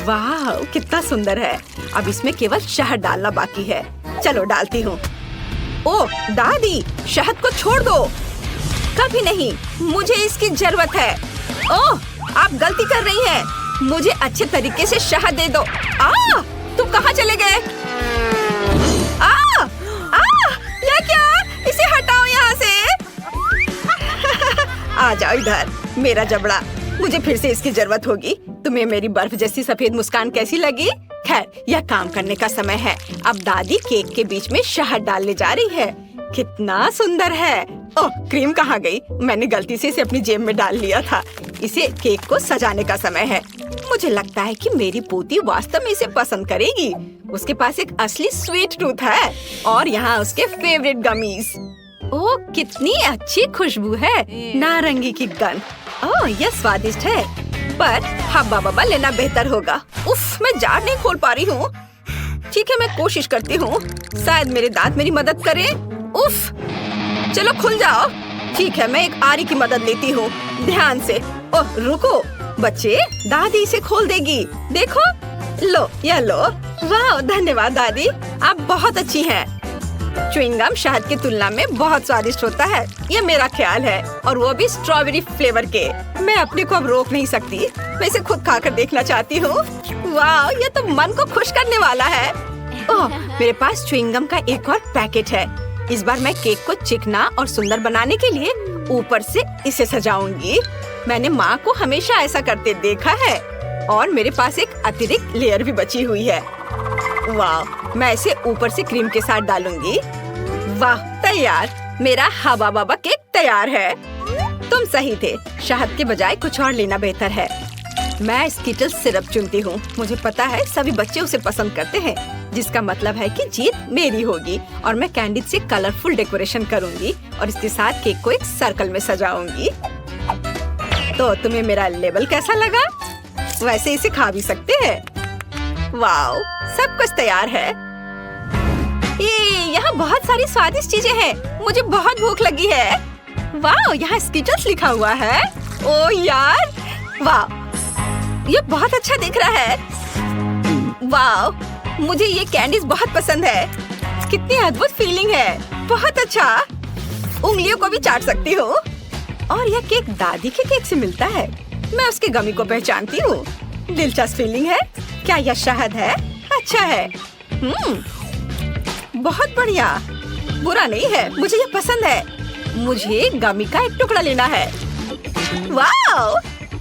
वाह, कितना सुंदर है। अब इसमें केवल शहद डालना बाकी है। चलो डालती हूँ। ओह दादी, शहद को छोड़ दो। कभी नहीं, मुझे इसकी जरूरत है। ओह, आप गलती कर रही हैं। मुझे अच्छे तरीके से शहद दे दो। तुम कहाँ चले गए? ये क्या? इसे हटाओ यहाँ से। आ जाओ इधर, मेरा जबड़ा। मुझे फिर से इसकी जरूरत होगी। तुम्हें मेरी बर्फ जैसी सफेद मुस्कान कैसी लगी? खैर, यह काम करने का समय है। अब दादी केक के बीच में शहद डालने जा रही है। कितना सुंदर है। ओह, क्रीम कहाँ गई? मैंने गलती से इसे अपनी जेब में डाल लिया था। इसे केक को सजाने का समय है। मुझे लगता है कि मेरी पोती वास्तव में इसे पसंद करेगी। उसके पास एक असली स्वीट टूथ है और यहाँ उसके फेवरेट गमीज। ओह, कितनी अच्छी खुशबू है। नारंगी की गंध। ओह, यह स्वादिष्ट है, पर हब्बा बब्बा लेना बेहतर होगा। उफ, मैं जार नहीं खोल पा रही हूँ। ठीक है, मैं कोशिश करती हूँ। शायद मेरे दांत मेरी मदद करें। उफ, चलो खुल जाओ। ठीक है, मैं एक आरी की मदद लेती हूँ। ध्यान से। ओह, रुको बच्चे, दादी इसे खोल देगी। देखो, लो, यह लो। वाह, धन्यवाद दादी, आप बहुत अच्छी हैं। च्युइंगम शहद की तुलना में बहुत स्वादिष्ट होता है, यह मेरा ख्याल है, और वो भी स्ट्रॉबेरी फ्लेवर के। मैं अपने को अब रोक नहीं सकती। मैं इसे खुद खाकर देखना चाहती हूँ। वाह, यह तो मन को खुश करने वाला है। ओह, मेरे पास च्युइंगम का एक और पैकेट है। इस बार मैं केक को चिकना और सुंदर बनाने के लिए ऊपर से इसे सजाऊंगी। मैंने माँ को हमेशा ऐसा करते देखा है, और मेरे पास एक अतिरिक्त लेयर भी बची हुई है। वाह, मैं इसे ऊपर से क्रीम के साथ डालूंगी। वाह, तैयार। मेरा हवा बाबा केक तैयार है। तुम सही थे, शहद के बजाय कुछ और लेना बेहतर है। मैं स्किटल्स सिरप चुनती हूँ। मुझे पता है सभी बच्चे उसे पसंद करते हैं, जिसका मतलब है कि जीत मेरी होगी। और मैं कैंडी से कलरफुल डेकोरेशन करूंगी और इसके साथ केक को एक सर्कल में सजाऊंगी। तो तुम्हें मेरा लेबल कैसा लगा? वैसे इसे खा भी सकते हैं। वाओ, सब कुछ तैयार है। यहाँ बहुत सारी स्वादिष्ट चीजें हैं। मुझे बहुत भूख लगी है। वाओ, यहाँ स्किटल्स लिखा हुआ है। ओह यार, वाओ, ये बहुत अच्छा दिख रहा है। वाओ, मुझे ये कैंडीज बहुत पसंद है। कितनी अद्भुत फीलिंग है। बहुत अच्छा। उंगलियों को भी चाट सकती हूँ। और यह केक दादी के केक से मिलता है। मैं उसके गमी को पहचानती हूँ। दिलचस्प फीलिंग है। क्या यह शहद है? अच्छा है। बहुत बढ़िया। बुरा नहीं है, मुझे यह पसंद है। मुझे गमी का एक टुकड़ा लेना है। वाओ,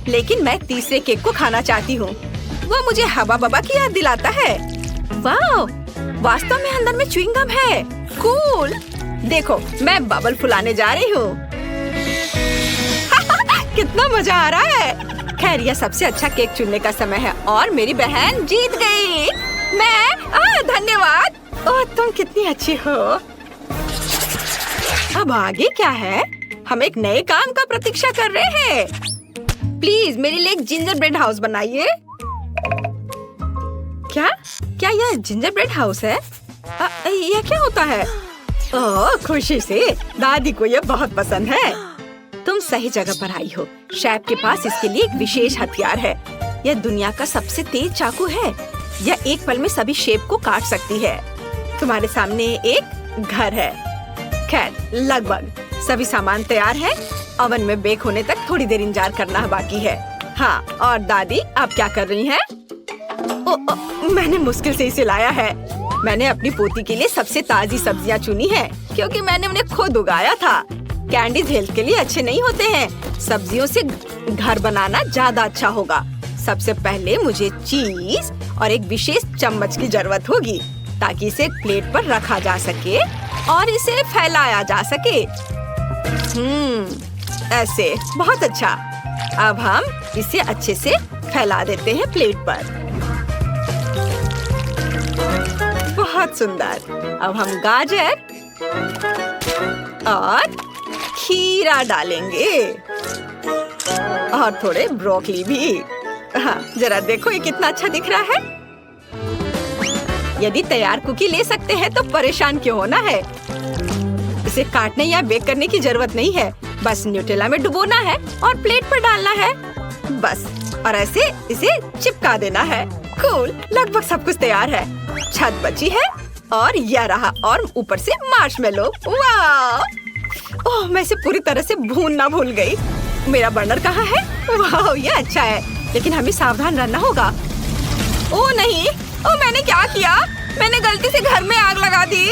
लेकिन मैं तीसरे केक को खाना चाहती हूँ। वो मुझे हवा बबा की याद दिलाता है। वाओ, वास्तव में अंदर में च्युइंगम है। कूल। देखो, मैं बबल फुलाने जा रही हूँ। कितना मजा आ रहा है। खैर, यह सबसे अच्छा केक चुनने का समय है और मेरी बहन जीत गई। धन्यवाद। ओह, तुम कितनी अच्छी हो। अब आगे क्या है? हम एक नए काम का प्रतीक्षा कर रहे हैं। प्लीज मेरे लिए एक जिंजर ब्रेड हाउस बनाइए। क्या यह जिंजर ब्रेड हाउस है? यह क्या होता है? ओह, खुशी से। दादी को यह बहुत पसंद है। तुम सही जगह पर आई हो। शेफ के पास इसके लिए एक विशेष हथियार है। यह दुनिया का सबसे तेज चाकू है। यह एक पल में सभी शेप को काट सकती है। तुम्हारे सामने एक घर है। खैर, लगभग सभी सामान तैयार है। ओवन में बेक होने तक थोड़ी देर इंतजार करना बाकी है। हाँ, और दादी आप क्या कर रही हैं? मैंने मुश्किल से इसे लाया है। मैंने अपनी पोती के लिए सबसे ताजी सब्जियां चुनी है, क्योंकि मैंने उन्हें खुद उगाया था। कैंडीज हेल्थ के लिए अच्छे नहीं होते हैं। सब्जियों से घर बनाना ज्यादा अच्छा होगा। सबसे पहले मुझे चीज
और एक विशेष चम्मच की जरूरत होगी ताकि इसे प्लेट पर रखा जा सके और इसे फैलाया जा सके। ऐसे, बहुत अच्छा। अब हम इसे अच्छे से फैला देते हैं प्लेट पर। बहुत सुंदर। अब हम गाजर और खीरा डालेंगे और थोड़े ब्रोकली भी। हाँ, जरा देखो ये कितना अच्छा दिख रहा है। यदि तैयार कुकी ले सकते हैं तो परेशान क्यों होना है। इसे काटने या बेक करने की जरूरत नहीं है, बस न्यूटेला में डुबोना है और प्लेट पर डालना है बस, और ऐसे इसे चिपका देना है। कूल, लगभग सब कुछ तैयार है। छत बची है और यह रहा, और ऊपर से मार्शमेलो। वाह! ओह, मैं इसे पूरी तरह से भूनना भूल गई। मेरा बर्नर कहाँ है? वाह, ये अच्छा है, लेकिन हमें सावधान रहना होगा। ओह नहीं, ओह मैंने क्या किया? मैंने गलती से घर में आग लगा दी।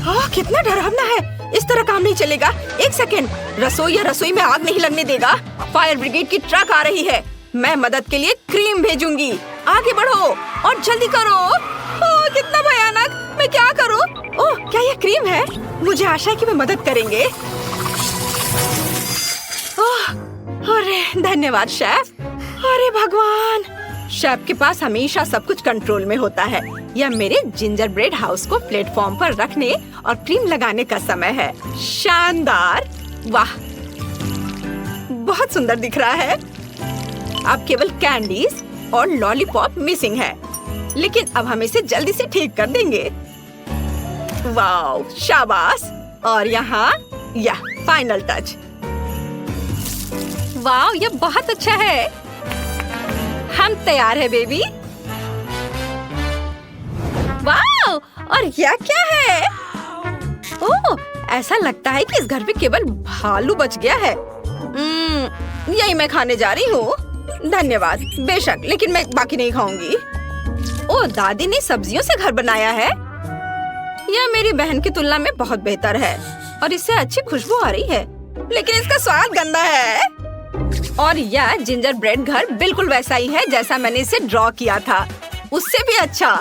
ओह, कितना डरावना है। इस तरह काम नहीं चलेगा। एक सेकेंड, रसोई में आग नहीं लगने देगा। फायर ब्रिगेड की ट्रक आ रही है। मैं मदद के लिए क्रीम भेजूंगी। आगे बढ़ो और जल्दी करो। ओह, कितना भयानक। मैं क्या करूं? ओह, क्या यह क्रीम है? मुझे आशा है कि वे मदद करेंगे। ओह, अरे धन्यवाद शेफ। अरे भगवान, शेफ के पास हमेशा सब कुछ कंट्रोल में होता है। यह मेरे जिंजर ब्रेड हाउस को प्लेटफॉर्म पर रखने और क्रीम लगाने का समय है। शानदार! वाह, बहुत सुंदर दिख रहा है। अब केवल कैंडीज और लॉलीपॉप मिसिंग है, लेकिन अब हम इसे जल्दी से ठीक कर देंगे। वाह, शाबाश! और यहाँ यह फाइनल टच। वाह, यह बहुत अच्छा है। हम तैयार है बेबी। वाह, और यह क्या है? ओह, ऐसा लगता है कि इस घर में केवल भालू बच गया है। यही मैं खाने जा रही हूँ। धन्यवाद। बेशक, लेकिन मैं बाकी नहीं खाऊंगी। ओह, दादी ने सब्जियों से घर बनाया है। यह मेरी बहन की तुलना में बहुत बेहतर है और इससे अच्छी खुशबू आ रही है, लेकिन इसका स्वाद गंदा है। और यह जिंजर ब्रेड घर बिल्कुल वैसा ही है जैसा मैंने इसे ड्रॉ किया था, उससे भी अच्छा।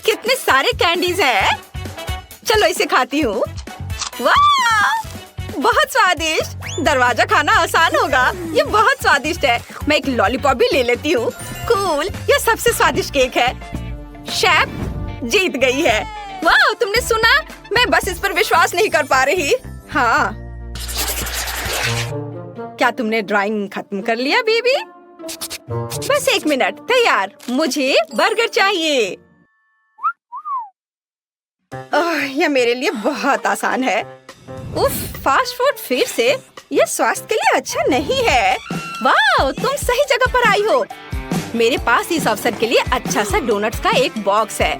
कितने सारे कैंडीज हैं। चलो इसे खाती हूँ। वाह, बहुत स्वादिष्ट। दरवाजा खाना आसान होगा। ये बहुत स्वादिष्ट है। मैं एक लॉलीपॉप भी ले लेती हूँ। कूल, यह सबसे स्वादिष्ट केक है। शेफ जीत गई है। वाह, तुमने सुना? मैं बस इस पर विश्वास नहीं कर पा रही। हाँ, क्या तुमने ड्राइंग खत्म कर लिया बेबी? बस 1 मिनट। तैयार। मुझे बर्गर चाहिए। यह मेरे लिए बहुत आसान है। उफ, फास्ट फूड फिर से? यह स्वास्थ्य के लिए अच्छा नहीं है। वाह, तुम सही जगह पर आई हो। मेरे पास इस अवसर के लिए अच्छा सा डोनट्स का एक बॉक्स है।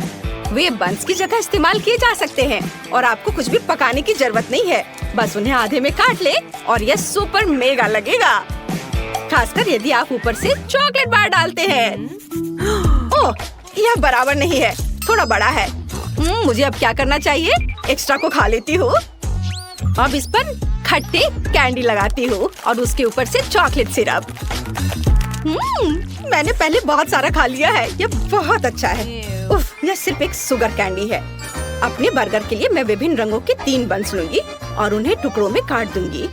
वे बंस की जगह इस्तेमाल किए जा सकते हैं और आपको कुछ भी पकाने की जरूरत नहीं है। बस उन्हें आधे में काट ले और यह सुपर मेगा लगेगा, खासकर यदि आप ऊपर से चॉकलेट बार डालते हैं। ओह, यह बराबर नहीं है, थोड़ा बड़ा है। मुझे अब क्या करना चाहिए? एक्स्ट्रा को खा लेती हूँ। अब इस पर खट्टे कैंडी लगाती हूँ और उसके ऊपर से चॉकलेट सिरप। मैंने पहले बहुत सारा खा लिया है। यह बहुत अच्छा है। उफ, यह सिर्फ एक शुगर कैंडी है। अपने बर्गर के लिए मैं विभिन्न रंगों के 3 बंस लूंगी और उन्हें टुकड़ों में काट दूंगी।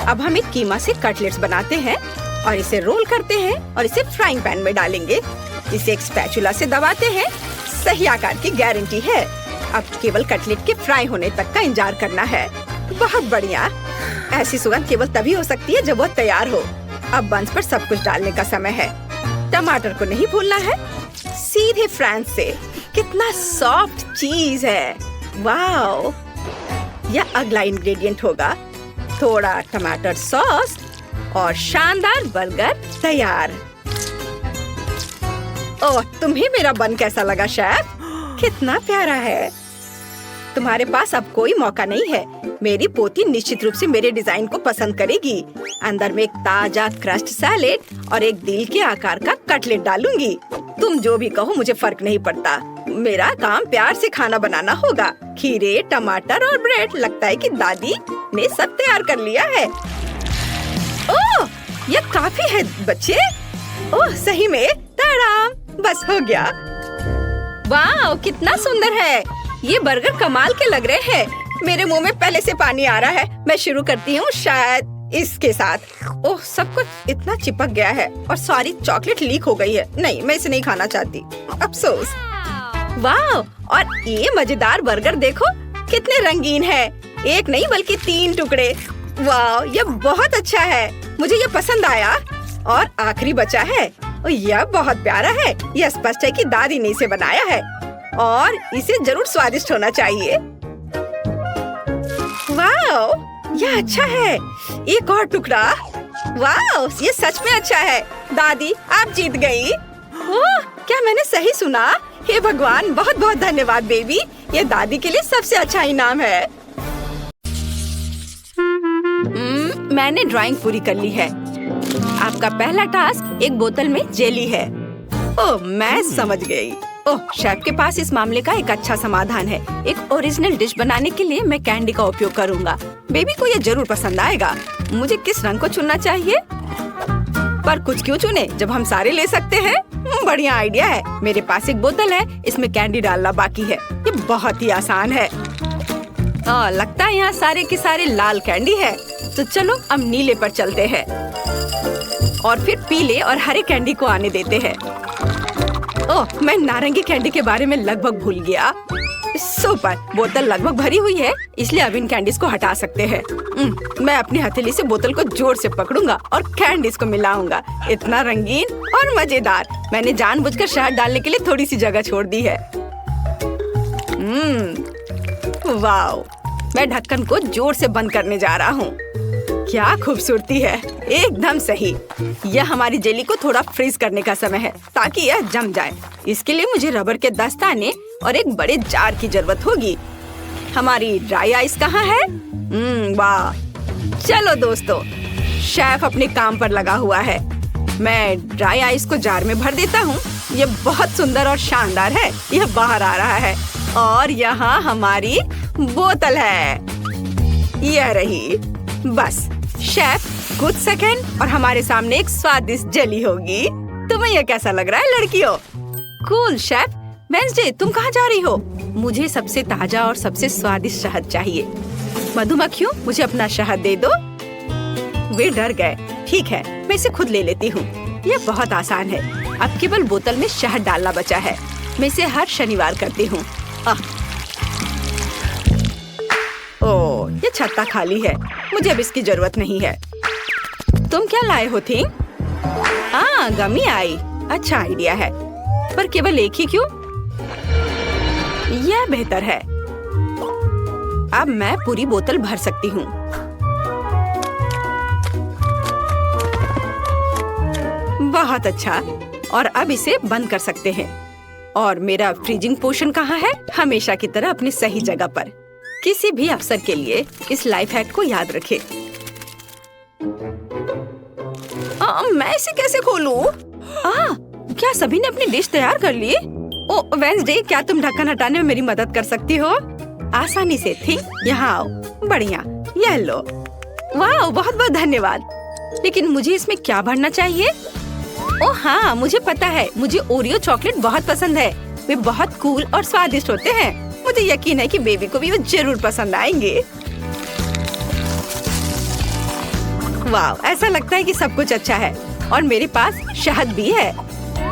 अब हम एक कीमा से कटलेट्स बनाते हैं और इसे रोल करते हैं और इसे फ्राइंग पैन में डालेंगे। इसे एक स्पैचुला से दबाते हैं। सही आकार की गारंटी है। अब केवल कटलेट के फ्राई होने तक का इंतजार करना है। बहुत बढ़िया। ऐसी सुगंध केवल तभी हो सकती है जब वह तैयार हो। अब बंस पर सब कुछ डालने का समय है। टमाटर को नहीं भूलना है। सीधे फ्रांस से। कितना सॉफ्ट चीज है। वाओ, यह अगला इंग्रेडिएंट होगा। थोड़ा टमाटर सॉस और शानदार बर्गर तैयार। ओह, तुम्हें मेरा बन कैसा लगा शेफ? कितना प्यारा है। तुम्हारे पास अब कोई मौका नहीं है। मेरी पोती निश्चित रूप से मेरे डिजाइन को पसंद करेगी। अंदर में एक ताजा क्रस्ट सैलेड और एक दिल के आकार का कटलेट डालूंगी। तुम जो भी कहो, मुझे फर्क नहीं पड़ता। मेरा काम प्यार से खाना बनाना होगा। खीरे, टमाटर और ब्रेड। लगता है कि दादी ने सब तैयार कर लिया है। ओह, यह काफी है बच्चे। ओह, सही में। ताराम, बस हो गया। वाह, कितना सुंदर है। ये बर्गर कमाल के लग रहे हैं। मेरे मुंह में पहले से पानी आ रहा है। मैं शुरू करती हूँ शायद इसके साथ। ओह, सब कुछ इतना चिपक गया है और सारी चॉकलेट लीक हो गई है। नहीं, मैं इसे नहीं खाना चाहती, अफसोस। वाह, और ये मजेदार बर्गर देखो कितने रंगीन है। एक नहीं बल्कि 3 टुकड़े। वाह, ये बहुत अच्छा है, मुझे ये पसंद आया। और आखिरी बचा है, और यह बहुत प्यारा है। यह स्पष्ट है कि दादी ने इसे बनाया है और इसे जरूर स्वादिष्ट होना चाहिए। वाह, यह अच्छा है। एक और टुकड़ा। वाह, ये सच में अच्छा है। दादी, आप जीत गई। ओह, क्या मैंने सही सुना? हे भगवान, बहुत बहुत धन्यवाद बेबी। ये दादी के लिए सबसे अच्छा इनाम है। मैंने ड्राइंग पूरी कर ली है। आपका पहला टास्क एक बोतल में जेली है। ओह, मैं समझ गई। ओह, शेफ के पास इस मामले का एक अच्छा समाधान है। एक ओरिजिनल डिश बनाने के लिए मैं कैंडी का उपयोग करूंगा। बेबी को ये जरूर पसंद आएगा। मुझे किस रंग को चुनना चाहिए? पर कुछ क्यों चुने जब हम सारे ले सकते हैं? बढ़िया आइडिया है। मेरे पास एक बोतल है, इसमें कैंडी डालना बाकी है। ये बहुत ही आसान है। लगता है यहाँ सारे के सारे लाल कैंडी है। तो चलो अब नीले पर चलते हैं और फिर पीले और हरे कैंडी को आने देते हैं। ओह, मैं नारंगी कैंडी के बारे में लगभग भूल गया। सुपर, बोतल लगभग भरी हुई है, इसलिए अब इन कैंडीज को हटा सकते हैं। मैं अपनी हथेली से बोतल को जोर से पकड़ूंगा और कैंडीज को मिलाऊंगा। इतना रंगीन और मजेदार। मैंने जानबूझकर शहद डालने के लिए थोड़ी सी जगह छोड़ दी है। वाह, मैं ढक्कन को जोर से बंद करने जा रहा हूँ। क्या खूबसूरती है, एकदम सही। यह हमारी जेली को थोड़ा फ्रीज करने का समय है ताकि यह जम जाए। इसके लिए मुझे रबर के दस्ताने और एक बड़े जार की जरूरत होगी। हमारी ड्राई आइस कहाँ है? वाह, चलो दोस्तों, शेफ अपने काम पर लगा हुआ है। मैं ड्राई आइस को जार में भर देता हूँ। यह बहुत सुंदर और शानदार है। यह बाहर आ रहा है और यहाँ हमारी बोतल है। यह रही। बस शेफ, कुछ सेकंड और हमारे सामने एक स्वादिष्ट जेली होगी। तुम्हें यह कैसा लग रहा है लड़कियों? Cool chef. वेंसडे, तुम कहाँ जा रही हो? मुझे सबसे ताजा और सबसे स्वादिष्ट शहद चाहिए। मधुमक्खियों, मुझे अपना शहद दे दो। वे डर गए। ठीक है, मैं इसे खुद ले लेती हूँ। यह बहुत आसान है। अब केवल बोतल में शहद डालना बचा है। मैं इसे हर शनिवार करती हूँ। ओह, ये छत्ता खाली है। मुझे अब इसकी जरूरत नहीं है। तुम क्या लाए हो थी? गमी आई। अच्छा आइडिया है, पर केवल एक ही क्यों? यह बेहतर है। अब मैं पूरी बोतल भर सकती हूँ। बहुत अच्छा। और अब इसे बंद कर सकते हैं। और मेरा फ्रीजिंग पोर्शन कहाँ है? हमेशा की तरह अपनी सही जगह पर। किसी भी अवसर के लिए इस लाइफ हैक को याद रखें। मैं इसे कैसे खोलूं? क्या सभी ने अपनी डिश तैयार कर ली? ओह वेंसडे, क्या तुम ढक्कन हटाने में मेरी मदद कर सकती हो? आसानी से थी। यहाँ आओ। बढ़िया, यह लो। वाह, बहुत बहुत धन्यवाद। लेकिन मुझे इसमें क्या भरना चाहिए? ओह हाँ, मुझे पता है। मुझे ओरियो चॉकलेट बहुत पसंद है। वे बहुत कूल और स्वादिष्ट होते हैं। मुझे यकीन है कि बेबी को भी वो जरूर पसंद आएंगे। वाह, ऐसा लगता है कि सब कुछ अच्छा है और मेरे पास शहद भी है।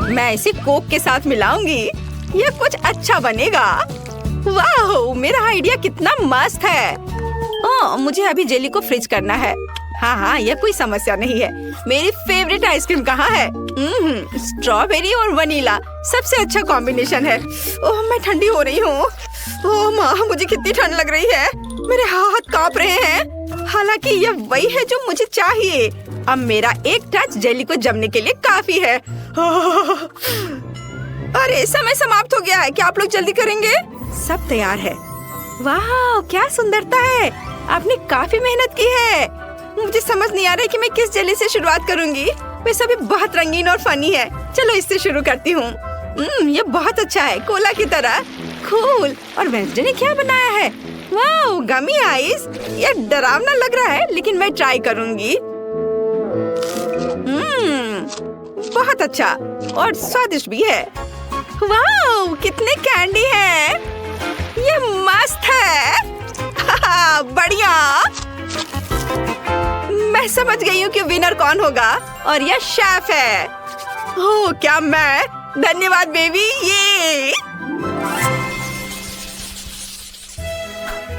मैं इसे कोक के साथ मिलाऊंगी। यह कुछ अच्छा बनेगा। वाह, मेरा आइडिया कितना मस्त है। मुझे अभी जेली को फ्रीज करना है। हाँ, यह कोई समस्या नहीं है। मेरी फेवरेट आइसक्रीम कहाँ है? स्ट्रॉबेरी और वनीला सबसे अच्छा कॉम्बिनेशन है। ओह, मैं ठंडी हो रही हूँ। ओह माँ, मुझे कितनी ठंड लग रही है। मेरे हाथ कांप रहे हैं। हालांकि यह वही है जो मुझे चाहिए। अब मेरा एक टच जेली को जमने के लिए काफी है। अरे, समय समाप्त हो गया है। क्या आप लोग जल्दी करेंगे? सब तैयार है। वाह, क्या सुंदरता है। आपने काफी मेहनत की है। मुझे समझ नहीं आ रहा है कि मैं किस जेली से शुरुआत करूंगी। वे सभी बहुत रंगीन और फनी है। चलो इससे शुरू करती हूँ। ये बहुत अच्छा है, कोला की तरह। कूल। और वेंसडे ने क्या बनाया है? वाह, गमी आइस। ये डरावना लग रहा है, लेकिन मैं ट्राई करूंगी। बहुत अच्छा और स्वादिष्ट भी है। वाह, कितने कैंडी है। ये मस्त है। बढ़िया। मैं समझ गई हूँ कि विनर कौन होगा और यह शेफ है। ओह, क्या मैं? धन्यवाद बेबी। ये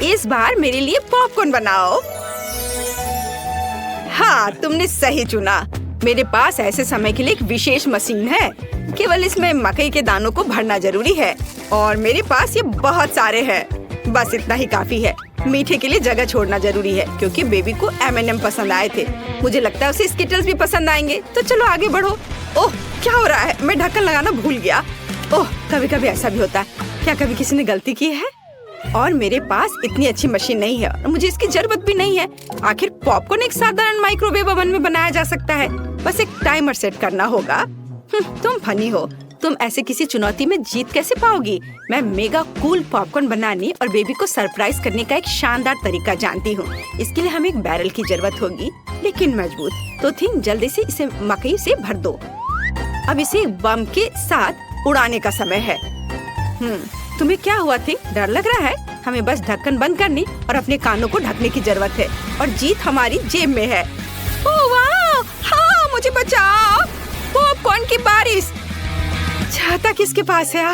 इस बार मेरे लिए पॉपकॉर्न बनाओ। हाँ, तुमने सही चुना। मेरे पास ऐसे समय के लिए एक विशेष मशीन है। केवल इसमें मकई के दानों को भरना जरूरी है और मेरे पास ये बहुत सारे हैं। बस इतना ही काफी है। मीठे के लिए जगह छोड़ना जरूरी है क्योंकि बेबी को M&M पसंद आए थे। मुझे लगता है उसे स्किटल्स भी पसंद आएंगे। तो चलो आगे बढ़ो। ओह, क्या हो रहा है? मैं ढक्कन लगाना भूल गया। ओह, कभी कभी ऐसा भी होता है। क्या कभी किसी ने गलती की है? और मेरे पास इतनी अच्छी मशीन नहीं है और मुझे इसकी जरूरत भी नहीं है। आखिर पॉपकॉर्न एक साधारण माइक्रोवेव ओवन में बनाया जा सकता है। बस एक टाइमर सेट करना होगा। तुम फनी हो। तुम ऐसे किसी चुनौती में जीत कैसे पाओगी? मैं मेगा कूल पॉपकॉर्न बनाने और बेबी को सरप्राइज करने का एक शानदार तरीका जानती हूँ। इसके लिए हमें एक बैरल की जरूरत होगी, लेकिन मजबूत। तो थिंग, जल्दी से इसे मकई से भर दो। अब इसे बम के साथ उड़ाने का समय है। तुम्हें क्या हुआ थी? डर लग रहा है? हमें बस ढक्कन बंद करने और अपने कानों को ढकने की जरूरत है और जीत हमारी जेब में है। ओह वाह! हाँ, मुझे बचाओ। पॉपकॉर्न की बारिश। छाता किसके पास है?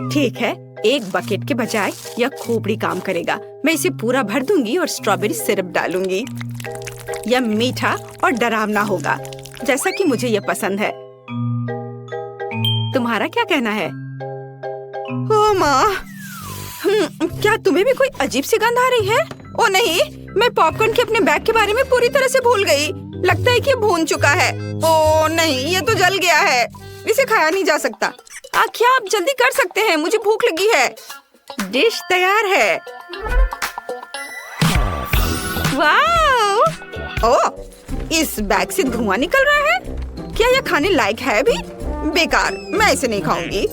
ठीक है, एक बकेट के बजाय यह खोपड़ी काम करेगा। मैं इसे पूरा भर दूंगी और स्ट्रॉबेरी सिरप डालूंगी। यह मीठा और डरावना होगा, जैसा कि मुझे यह पसंद है। तुम्हारा क्या कहना है? ओह माँ, क्या तुम्हें भी कोई अजीब सी गंध आ रही है? ओ नहीं, मैं पॉपकॉर्न के अपने बैग के बारे में पूरी तरह से भूल गई। लगता है कि भून चुका है। ओ नहीं, ये तो जल गया है। इसे खाया नहीं जा सकता। क्या आप जल्दी कर सकते हैं? मुझे भूख लगी है। डिश तैयार है। वाह! ओह, इस बैग से धुआं निकल रहा है। क्या यह खाने लायक है भी? बेकार, मैं इसे नहीं खाऊंगी।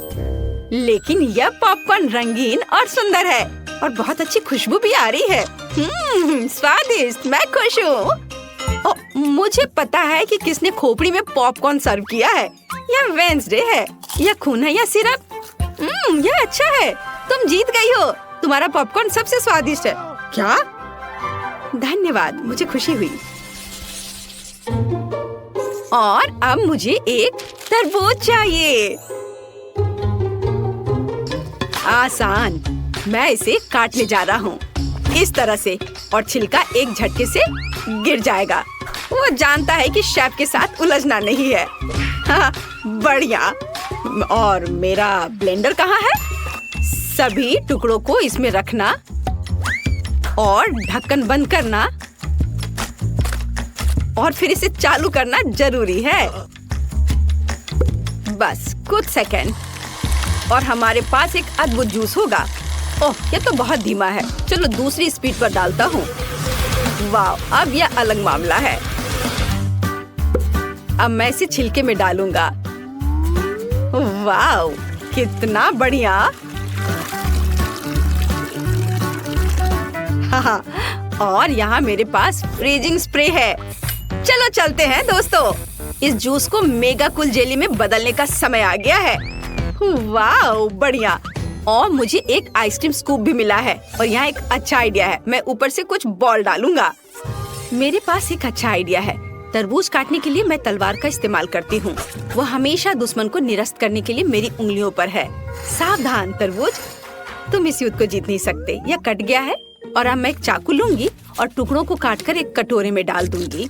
लेकिन यह पॉपकॉर्न रंगीन और सुंदर है और बहुत अच्छी खुशबू भी आ रही है। स्वादिष्ट। मैं खुश हूँ। मुझे पता है कि किसने खोपड़ी में पॉपकॉर्न सर्व किया है। यह वेंसडे है। यह खून है या सिरप? यह अच्छा है। तुम जीत गई हो। तुम्हारा पॉपकॉर्न सबसे स्वादिष्ट है। क्या? धन्यवाद, मुझे खुशी हुई। और अब मुझे एक तरबूज चाहिए। आसान। मैं इसे काटने जा रहा हूँ इस तरह से और छिलका एक झटके से गिर जाएगा। वो जानता है कि शेफ के साथ उलझना नहीं है। हाँ, बढ़िया। और मेरा ब्लेंडर कहाँ है? सभी टुकड़ों को इसमें रखना और ढक्कन बंद करना और फिर इसे चालू करना जरूरी है। बस कुछ सेकंड और हमारे पास एक अद्भुत जूस होगा। ओह, ये तो बहुत धीमा है। चलो दूसरी स्पीड पर डालता हूँ। वाह, अब यह अलग मामला है। अब मैं इसे छिलके में डालूंगा। वाह, कितना बढ़िया। हाँ, और यहाँ मेरे पास फ्रीजिंग स्प्रे है। चलो चलते हैं दोस्तों। इस जूस को मेगा कूल जेली में बदलने का समय आ गया है। वाह, बढ़िया। और मुझे एक आइसक्रीम स्कूप भी मिला है और यहाँ एक अच्छा आइडिया है। मैं ऊपर से कुछ बॉल डालूंगा। मेरे पास एक अच्छा आइडिया है। तरबूज काटने के लिए मैं तलवार का इस्तेमाल करती हूँ। वो हमेशा दुश्मन को निरस्त करने के लिए मेरी उंगलियों पर है। सावधान तरबूज, तुम इस युद्ध को जीत नहीं सकते। यह कट गया है और अब मैं एक चाकू लूंगी और टुकड़ों को काटकर एक कटोरे में डाल दूंगी।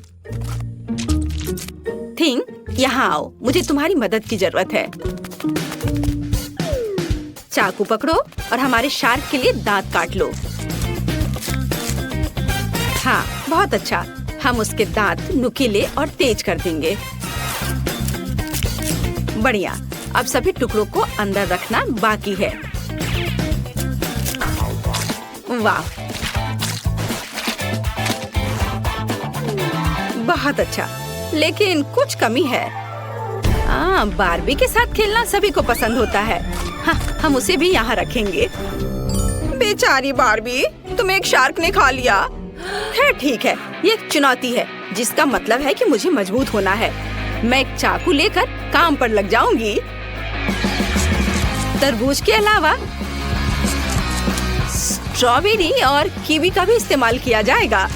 थिंग, यहाँ आओ, मुझे तुम्हारी मदद की जरूरत है। चाकू पकड़ो और हमारे शार्क के लिए दांत काट लो। हाँ, बहुत अच्छा। हम उसके दांत नुकीले और तेज कर देंगे। बढ़िया। अब सभी टुकड़ों को अंदर रखना बाकी है। वाह, बहुत अच्छा। लेकिन कुछ कमी है। बारबी के साथ खेलना सभी को पसंद होता है। हाँ, हम उसे भी यहाँ रखेंगे। बेचारी बारबी, तुम्हें एक शार्क ने खा लिया। खैर ठीक है, ये एक चुनौती है, जिसका मतलब है कि मुझे मजबूत होना है। मैं एक चाकू लेकर काम पर लग जाऊंगी। तरबूज के अलावा स्ट्रॉबेरी और कीवी का भी इस्तेमाल किया जाएगा।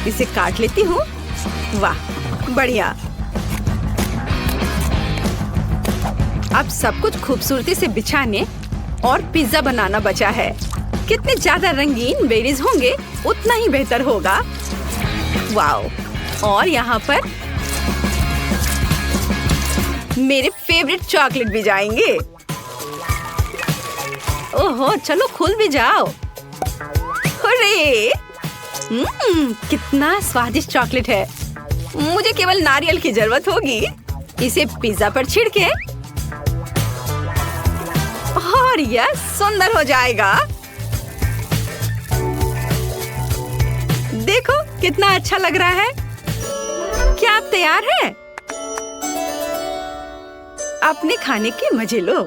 इसे काट लेती हूँ। वाह, बढ़िया। अब सब कुछ खूबसूरती से बिछाने और पिज्जा बनाना बचा है। कितने ज्यादा रंगीन बेरीज होंगे उतना ही बेहतर होगा। वाओ, और यहाँ पर मेरे फेवरेट चॉकलेट भी जाएंगे। ओहो, चलो खुल भी जाओ। अरे कितना स्वादिष्ट चॉकलेट है। मुझे केवल नारियल की जरूरत होगी। इसे पिज्जा पर छिड़के और यह सुंदर हो जाएगा। देखो कितना अच्छा लग रहा है। क्या आप तैयार हैं? अपने खाने के मजे लो।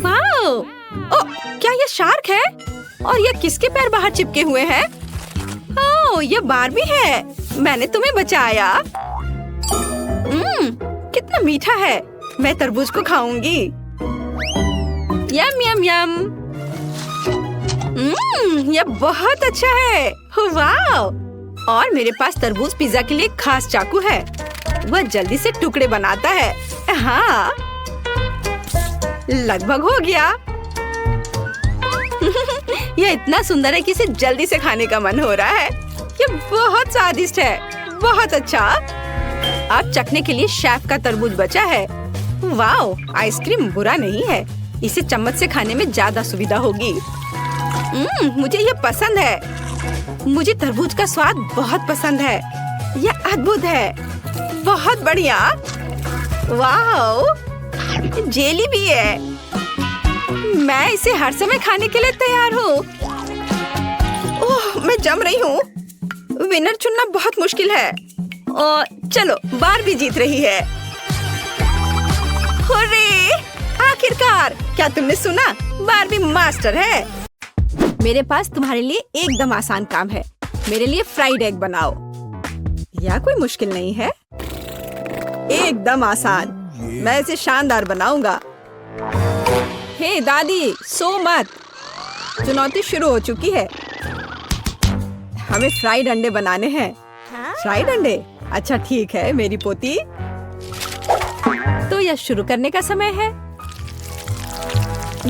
वाओ! ओ, क्या ये शार्क है? और ये किसके पैर बाहर चिपके हुए हैं? ओह, ये बारबी है। मैंने तुम्हें बचाया। कितना मीठा है। मैं तरबूज को खाऊंगी। यम यम यम। यह बहुत अच्छा है। वाओ! और मेरे पास तरबूज पिज्जा के लिए खास चाकू है। वह जल्दी से टुकड़े बनाता है। हाँ, लगभग हो गया। यह इतना सुंदर है कि इसे जल्दी से खाने का मन हो रहा है। यह बहुत स्वादिष्ट है। बहुत अच्छा। अब चखने के लिए शेफ का तरबूज बचा है। वाओ, आइसक्रीम बुरा नहीं है। इसे चम्मच से खाने में ज्यादा सुविधा होगी। मुझे ये पसंद है। मुझे तरबूज का स्वाद बहुत पसंद है। यह अद्भुत है। बहुत बढ़िया। वाओ, जेली भी है। मैं इसे हर समय खाने के लिए तैयार हूँ। ओह, मैं जम रही हूँ। विनर चुनना बहुत मुश्किल है। और चलो, बारबी जीत रही है। हुर्रे! आखिरकार, क्या तुमने सुना? बारबी मास्टर है। मेरे पास तुम्हारे लिए एकदम आसान काम है। मेरे लिए फ्राइड एग बनाओ। यह कोई मुश्किल नहीं है। एकदम आसान। मैं इसे शानदार बनाऊंगा। हे दादी, सो मत। चुनौती शुरू हो चुकी है। हमें फ्राइड अंडे बनाने हैं। फ्राइड अंडे? अच्छा ठीक है मेरी पोती। तो यह शुरू करने का समय है।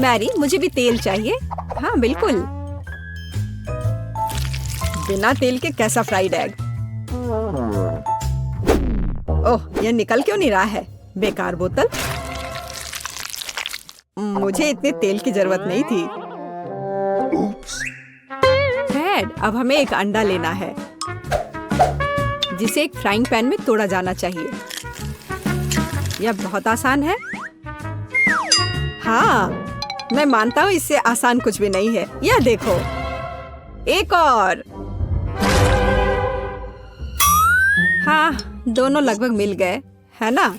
मैरी, मुझे भी तेल चाहिए। हाँ बिल्कुल। बिना तेल के कैसा फ्राइड एग? ओह, यह निकल क्यों नहीं रहा है? बेकार बोतल। मुझे इतने तेल की जरूरत नहीं थी। डैड, अब हमें एक अंडा लेना है जिसे एक फ्राइंग पैन में तोड़ा जाना चाहिए। यह बहुत आसान है। हाँ, मैं मानता हूँ इससे आसान कुछ भी नहीं है। यह देखो, एक और। हाँ, दोनों लगभग मिल गए, है ना?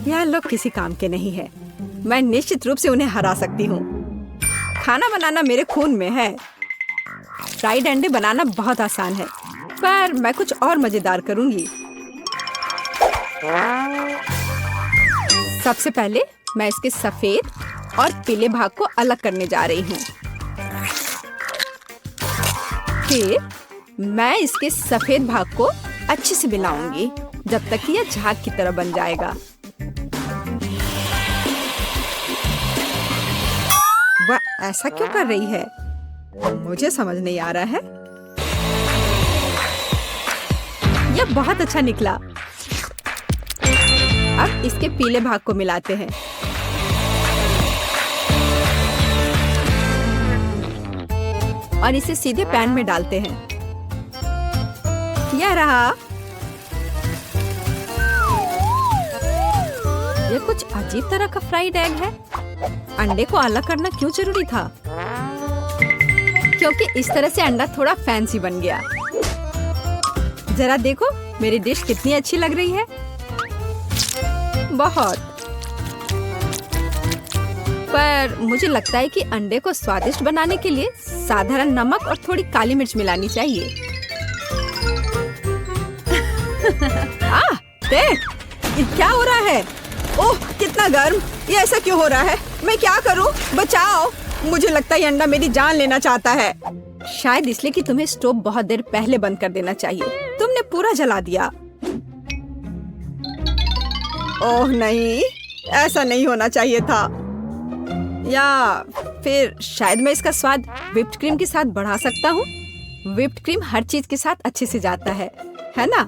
यह लोग किसी काम के नहीं है। मैं निश्चित रूप से उन्हें हरा सकती हूँ। खाना बनाना मेरे खून में है। फ्राइड अंडे बनाना बहुत आसान है, पर मैं कुछ और मजेदार करूंगी। सबसे पहले मैं इसके सफेद और पीले भाग को अलग करने जा रही हूँ। फिर मैं इसके सफेद भाग को अच्छे से मिलाऊंगी जब तक कि यह झाग की तरह बन जाएगा। वह ऐसा क्यों कर रही है? मुझे समझ नहीं आ रहा है। यह बहुत अच्छा निकला। अब इसके पीले भाग को मिलाते हैं। और इसे सीधे पैन में डालते हैं। यह रहा। यह कुछ अजीब तरह का फ्राइड एग है। अंडे को अलग करना क्यों जरूरी था? क्योंकि इस तरह से अंडा थोड़ा फैंसी बन गया। जरा देखो मेरी डिश कितनी अच्छी लग रही है। बहुत। पर मुझे लगता है कि अंडे को स्वादिष्ट बनाने के लिए साधारण नमक और थोड़ी काली मिर्च मिलानी चाहिए। डेड, ये क्या हो रहा है? ओह कितना गर्म! ये ऐसा क्यों हो रहा है? मैं क्या करूं? बचाओ! मुझे लगता है ये अंडा मेरी जान लेना चाहता है। शायद इसलिए कि तुम्हें स्टोव बहुत देर पहले बंद कर देना चाहिए। तुमने पूरा जला दिया। ओह नहीं, ऐसा नहीं होना चाहिए था। या फिर शायद मैं इसका स्वाद व्हिप्ड क्रीम के साथ बढ़ा सकता हूँ। व्हिप्ड क्रीम हर चीज के साथ अच्छे से जाता है ना?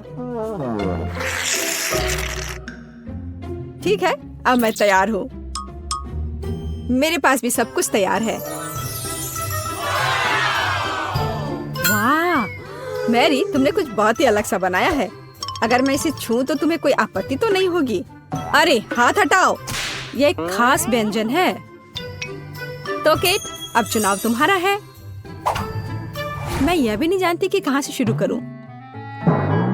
ठीक है, अब मैं तैयार हूँ। मेरे पास भी सब कुछ तैयार है। वाह मैरी, तुमने कुछ बहुत ही अलग सा बनाया है। अगर मैं इसे छूं तो तुम्हें कोई आपत्ति तो नहीं होगी? अरे हाथ हटाओ, यह एक खास व्यंजन है। तो केट, अब चुनाव तुम्हारा है। मैं यह भी नहीं जानती कि कहाँ से शुरू करूं।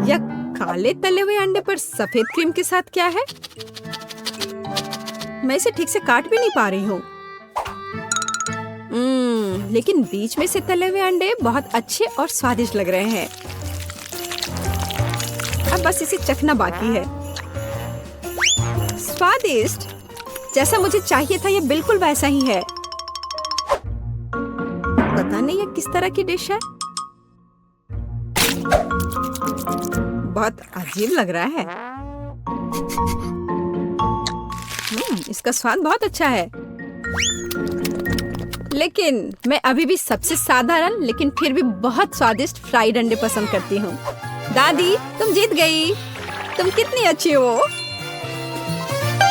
यह काले तले हुए अंडे पर सफेद क्रीम के साथ क्या है? मैं इसे ठीक से काट भी नहीं पा रही हूँ। लेकिन बीच में से तले हुए अंडे बहुत अच्छे और स्वादिष्ट लग रहे हैं। अब बस इसे चखना बाकी है। स्वादिष्ट, जैसा मुझे चाहिए था, यह बिल्कुल वैसा ही है। पता नहीं यह किस तरह की डिश है। बहुत अजीब लग रहा है। इसका स्वाद बहुत अच्छा है, लेकिन मैं अभी भी सबसे साधारण लेकिन फिर भी बहुत स्वादिष्ट फ्राइड अंडे पसंद करती हूँ। दादी, तुम जीत गई। तुम कितनी अच्छी हो।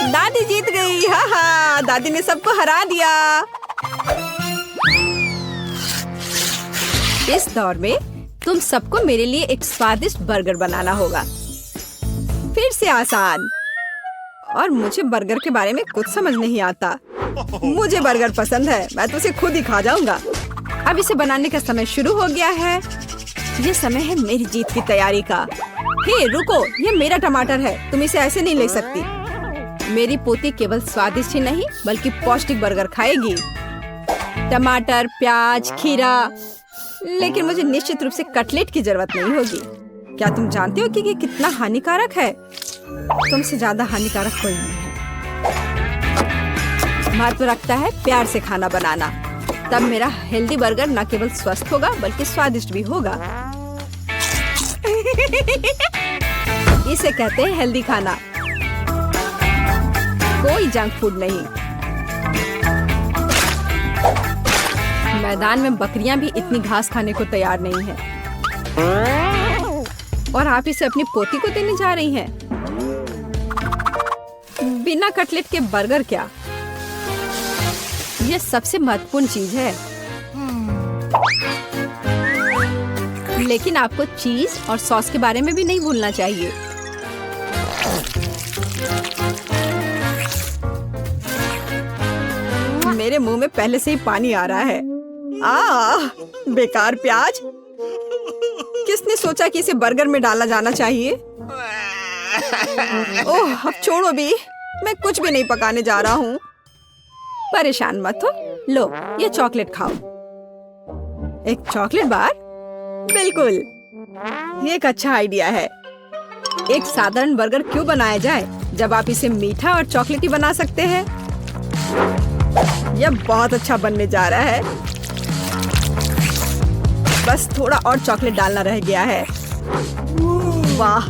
दादी जीत गई। हा, दादी ने सबको हरा दिया। इस दौर में तुम सबको मेरे लिए एक स्वादिष्ट बर्गर बनाना होगा। फिर से आसान। और मुझे बर्गर के बारे में कुछ समझ नहीं आता। मुझे बर्गर पसंद है, मैं तो उसे खुद ही खा जाऊंगा। अब इसे बनाने का समय शुरू हो गया है। ये समय है मेरी जीत की तैयारी का। हे रुको, ये मेरा टमाटर है, तुम इसे ऐसे नहीं ले सकती। मेरी पोती केवल स्वादिष्ट ही नहीं बल्कि पौष्टिक बर्गर खाएगी। टमाटर, प्याज, खीरा, लेकिन मुझे निश्चित रूप से कटलेट की जरूरत नहीं होगी। क्या तुम जानते हो कि ये कितना हानिकारक है? तुमसे ज्यादा हानिकारक कोई नहीं है। महत्व रखता है प्यार से खाना बनाना, तब मेरा हेल्दी बर्गर न केवल स्वस्थ होगा बल्कि स्वादिष्ट भी होगा। इसे कहते हैं हेल्दी खाना, कोई जंक फूड नहीं। मैदान में बकरियां भी इतनी घास खाने को तैयार नहीं हैं। और आप इसे अपनी पोती को देने जा रही हैं। बिना कटलेट के बर्गर क्या? यह सबसे महत्वपूर्ण चीज है। लेकिन आपको चीज और सॉस के बारे में भी नहीं भूलना चाहिए। मेरे मुंह में पहले से ही पानी आ रहा है। बेकार प्याज। किसने सोचा कि इसे बर्गर में डाला जाना चाहिए? ओह, अब छोड़ो भी, मैं कुछ भी नहीं पकाने जा रहा हूँ। परेशान मत हो, लो ये चॉकलेट खाओ। एक चॉकलेट बार? बिल्कुल, ये एक अच्छा आइडिया है। एक साधारण बर्गर क्यों बनाया जाए जब आप इसे मीठा और चॉकलेटी बना सकते हैं? यह बहुत अच्छा बनने जा रहा है। बस थोड़ा और चॉकलेट डालना रह गया है। वाह,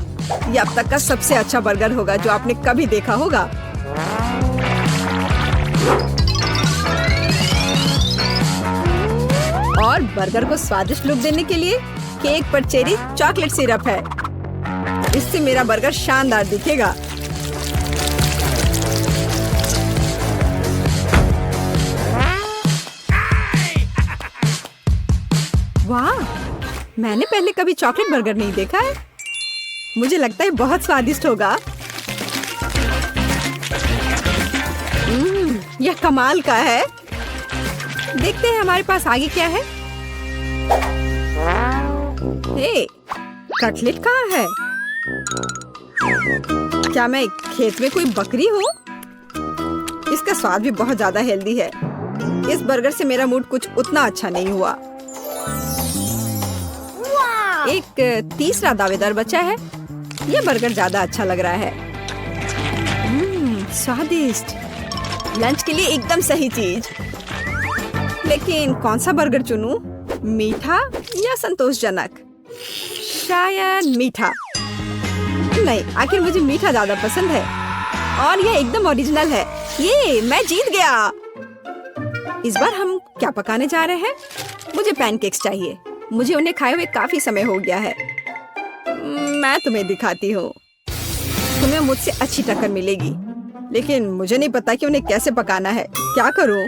यह अब तक का सबसे अच्छा बर्गर होगा जो आपने कभी देखा होगा। और बर्गर को स्वादिष्ट लुक देने के लिए केक पर चेरी चॉकलेट सिरप है। इससे मेरा बर्गर शानदार दिखेगा। वाह, मैंने पहले कभी चॉकलेट बर्गर नहीं देखा है। मुझे लगता है बहुत स्वादिष्ट होगा। यह कमाल का है। देखते हैं हमारे पास आगे क्या है। हे, कटलेट कहाँ है? क्या मैं खेत में कोई बकरी हूँ? इसका स्वाद भी बहुत ज्यादा हेल्दी है। इस बर्गर से मेरा मूड कुछ उतना अच्छा नहीं हुआ। एक तीसरा दावेदार बचा है। ये बर्गर ज्यादा अच्छा लग रहा है। स्वादिष्ट। लंच के लिए एकदम सही चीज। लेकिन कौन सा बर्गर चुनूं? मीठा या संतोषजनक? शायद मीठा। नहीं, आखिर मुझे मीठा ज्यादा पसंद है और ये एकदम ओरिजिनल है। ये मैं जीत गया। इस बार हम क्या पकाने जा रहे हैं? मुझे पैनकेक्स चाहिए। मुझे उन्हें खाए हुए काफी समय हो गया है। मैं तुम्हें दिखाती हूँ। तुम्हें मुझसे अच्छी टक्कर मिलेगी, लेकिन मुझे नहीं पता कि उन्हें कैसे पकाना है। क्या करूँ?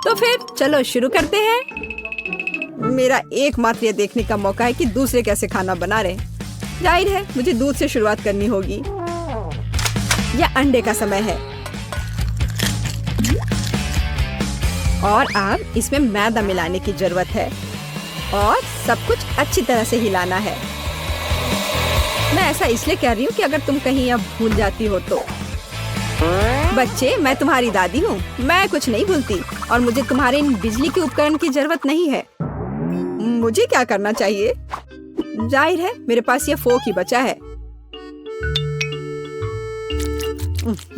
तो फिर चलो शुरू करते हैं। मेरा एकमात्र ये देखने का मौका है कि दूसरे कैसे खाना बना रहे। जाहिर है मुझे दूध से शुरुआत करनी होगी। यह अंडे का समय है और अब इसमें मैदा मिलाने की जरूरत है और सब कुछ अच्छी तरह से हिलाना है। मैं ऐसा इसलिए कह रही हूँ कि अगर तुम कहीं अब भूल जाती हो तो। बच्चे, मैं तुम्हारी दादी हूँ। मैं कुछ नहीं भूलती और मुझे तुम्हारे इन बिजली के उपकरण की जरूरत नहीं है। मुझे क्या करना चाहिए? जाहिर है मेरे पास ये फोक ही बचा है।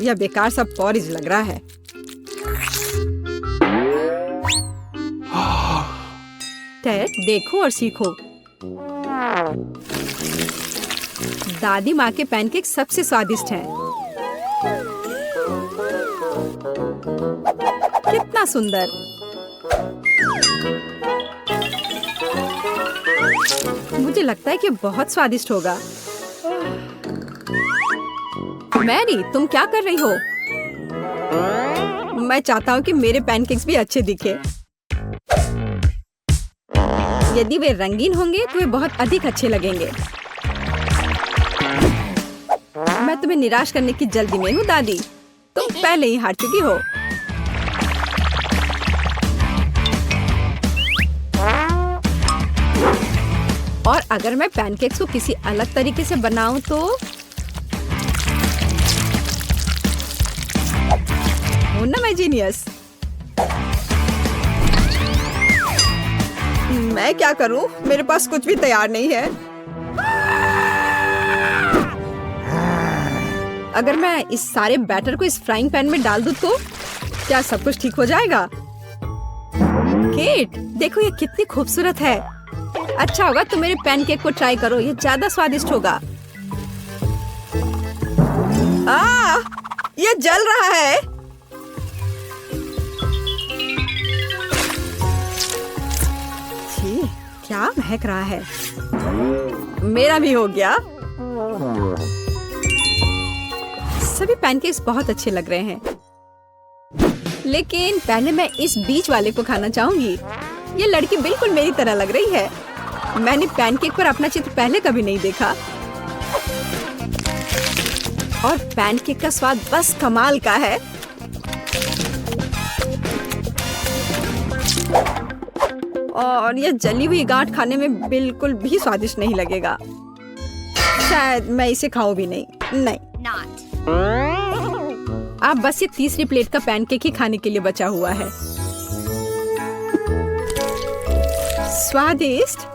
यह बेकार सा पॉरिज लग रहा है। टेड, देखो और सीखो। दादी माँ के पैनकेक सबसे स्वादिष्ट हैं। कितना सुंदर। मुझे लगता है कि बहुत स्वादिष्ट होगा। मैरी, तुम क्या कर रही हो? मैं चाहता हूँ कि मेरे पैनकेक्स भी अच्छे दिखे। यदि वे रंगीन होंगे तो वे बहुत अधिक अच्छे लगेंगे। मैं तुम्हें निराश करने की जल्दी में हूँ दादी। तुम पहले ही हार चुकी हो। और अगर मैं पैनकेक्स को किसी अलग तरीके से बनाऊं तो हूं ना मैं जीनियस। मैं क्या करूं? मेरे पास कुछ भी तैयार नहीं है। अगर मैं इस सारे बैटर को इस फ्राइंग पैन में डाल दूं तो क्या सब कुछ ठीक हो जाएगा? केट, देखो ये कितनी खूबसूरत है। अच्छा होगा तुम मेरे पैनकेक को ट्राई करो, ये ज्यादा स्वादिष्ट होगा। ये जल रहा है। छी, क्या महक रहा है। मेरा भी हो गया। सभी पैनकेक्स बहुत अच्छे लग रहे हैं, लेकिन पहले मैं इस बीच वाले को खाना चाहूंगी। ये लड़की बिल्कुल मेरी तरह लग रही है। मैंने पैनकेक पर अपना चित्र पहले कभी नहीं देखा और पैनकेक का स्वाद बस कमाल का है। और यह जली हुई गांठ खाने में बिल्कुल भी स्वादिष्ट नहीं लगेगा। शायद मैं इसे खाऊं भी नहीं। आप बस ये तीसरी प्लेट का पैनकेक ही खाने के लिए बचा हुआ है। स्वादिष्ट।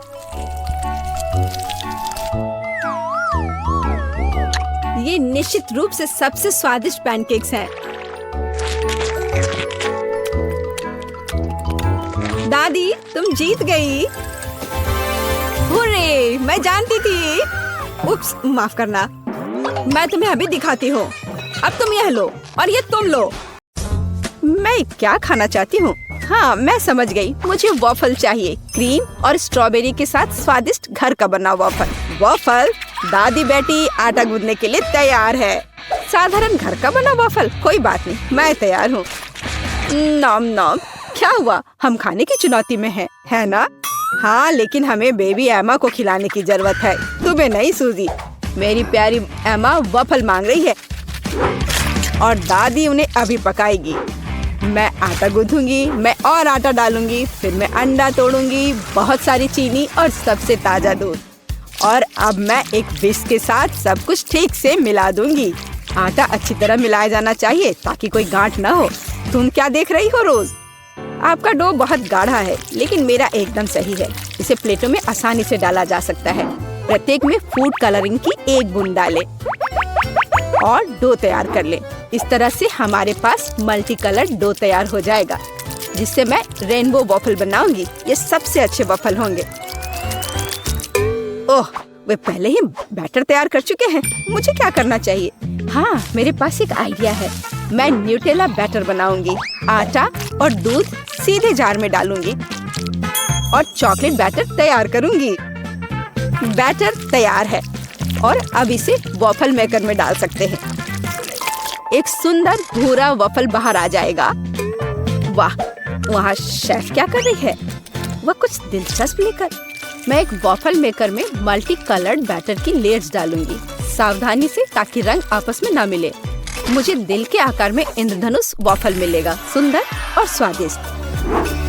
ये निश्चित रूप से सबसे स्वादिष्ट पैनकेक्स हैं। दादी, तुम जीत गई। हुर्रे, मैं जानती थी। उप्स, माफ करना। मैं तुम्हें अभी दिखाती हूँ। अब तुम यह लो और ये तुम लो। मैं क्या खाना चाहती हूँ? हाँ, मैं समझ गई। मुझे वॉफल चाहिए, क्रीम और स्ट्रॉबेरी के साथ स्वादिष्ट घर का बना वॉफल। वॉफल, दादी बेटी आटा गूंदने के लिए तैयार है। साधारण घर का बना वॉफल, कोई बात नहीं, मैं तैयार हूँ। नॉम नॉम। क्या हुआ? हम खाने की चुनौती में हैं, है ना? हाँ, लेकिन हमें बेबी एमा को खिलाने की जरूरत है, तुम्हें नहीं सूजी। मेरी प्यारी एमा वॉफल मांग रही है और दादी उन्हें अभी पकाएगी। मैं आटा गूंथूंगी, मैं और आटा डालूंगी, फिर मैं अंडा तोड़ूंगी, बहुत सारी चीनी और सबसे ताजा दूध। और अब मैं एक विस्क के साथ सब कुछ ठीक से मिला दूंगी। आटा अच्छी तरह मिलाया जाना चाहिए ताकि कोई गांठ न हो। तुम क्या देख रही हो रोज? आपका डो बहुत गाढ़ा है, लेकिन मेरा एकदम सही है। इसे प्लेटों में आसानी से डाला जा सकता है। प्रत्येक में फूड कलरिंग की 1 बूंद डालें और डो तैयार कर लें। इस तरह से हमारे पास मल्टी कलर डो तैयार हो जाएगा, जिससे मैं रेनबो वॉफल बनाऊंगी। ये सबसे अच्छे वॉफल होंगे। ओह, वे पहले ही बैटर तैयार कर चुके हैं। मुझे क्या करना चाहिए? हाँ, मेरे पास एक आइडिया है। मैं न्यूटेला बैटर बनाऊंगी। आटा और दूध सीधे जार में डालूंगी और चॉकलेट बैटर तैयार करूंगी। बैटर तैयार है और अब इसे वॉफल मेकर में डाल सकते हैं। एक सुंदर भूरा वॉफल बाहर आ जाएगा। वाह, वहाँ शेफ क्या कर रही है? वह कुछ दिलचस्प लेकर। मैं एक वॉफल मेकर में मल्टी कलर्ड बैटर की लेयर्स डालूंगी, सावधानी से, ताकि रंग आपस में ना मिले। मुझे दिल के आकार में इंद्रधनुष वॉफल मिलेगा, सुंदर और स्वादिष्ट।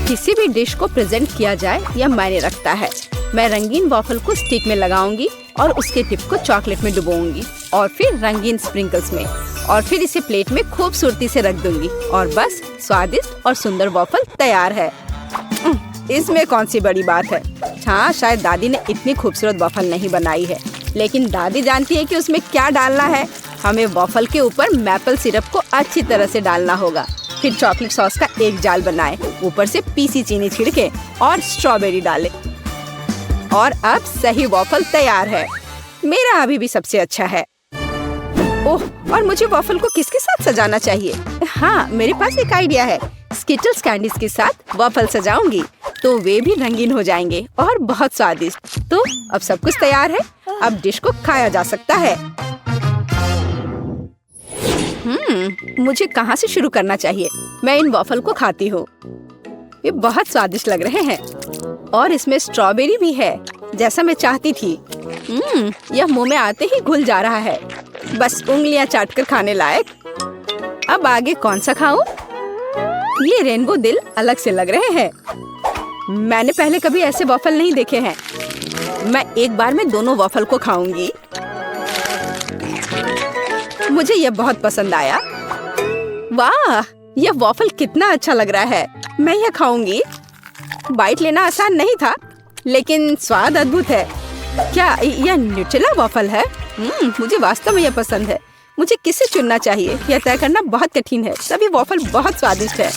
किसी भी डिश को प्रेजेंट किया जाए यह मायने रखता है। मैं रंगीन वॉफल को स्टिक में लगाऊंगी और उसके टिप को चॉकलेट में डुबोऊंगी और फिर रंगीन स्प्रिंकल्स में, और फिर इसे प्लेट में खूबसूरती से रख दूंगी और बस स्वादिष्ट और सुंदर वॉफल तैयार है। इसमें कौन सी बड़ी बात है? हाँ, शायद दादी ने इतनी खूबसूरत वॉफल नहीं बनाई है, लेकिन दादी जानती है कि उसमें क्या डालना है। हमें वॉफल के ऊपर मैपल सिरप को अच्छी तरह से डालना होगा। फिर चॉकलेट सॉस का एक जाल बनाएं, ऊपर से पीसी चीनी छिड़के और स्ट्रॉबेरी डालें। और अब सही वॉफल तैयार है। मेरा अभी भी सबसे अच्छा है। ओह, और मुझे वॉफल को किसके साथ सजाना चाहिए? हाँ, मेरे पास एक आइडिया है। स्किटल्स कैंडीज के साथ वॉफल सजाऊंगी तो वे भी रंगीन हो जाएंगे और बहुत स्वादिष्ट। तो अब सब कुछ तैयार है। अब डिश को खाया जा सकता है। मुझे कहाँ से शुरू करना चाहिए? मैं इन वॉफल को खाती हूँ। ये बहुत स्वादिष्ट लग रहे हैं और इसमें स्ट्रॉबेरी भी है, जैसा मैं चाहती थी। यह मुंह में आते ही घुल जा रहा है, बस उंगलियां चाटकर खाने लायक। अब आगे कौन सा खाऊं? ये रेनबो दिल अलग से लग रहे हैं। मैंने पहले कभी ऐसे वॉफल नहीं देखे हैं। मैं एक बार में दोनों वॉफल को खाऊंगी। मुझे यह बहुत पसंद आया। वाह, यह वॉफल कितना अच्छा लग रहा है। मैं यह खाऊंगी। बाइट लेना आसान नहीं था, लेकिन स्वाद अद्भुत है। क्या यह न्यूटेला वॉफल है? मुझे वास्तव में यह पसंद है। मुझे किसे चुनना चाहिए, यह तय करना बहुत कठिन है। सभी वॉफल बहुत स्वादिष्ट है।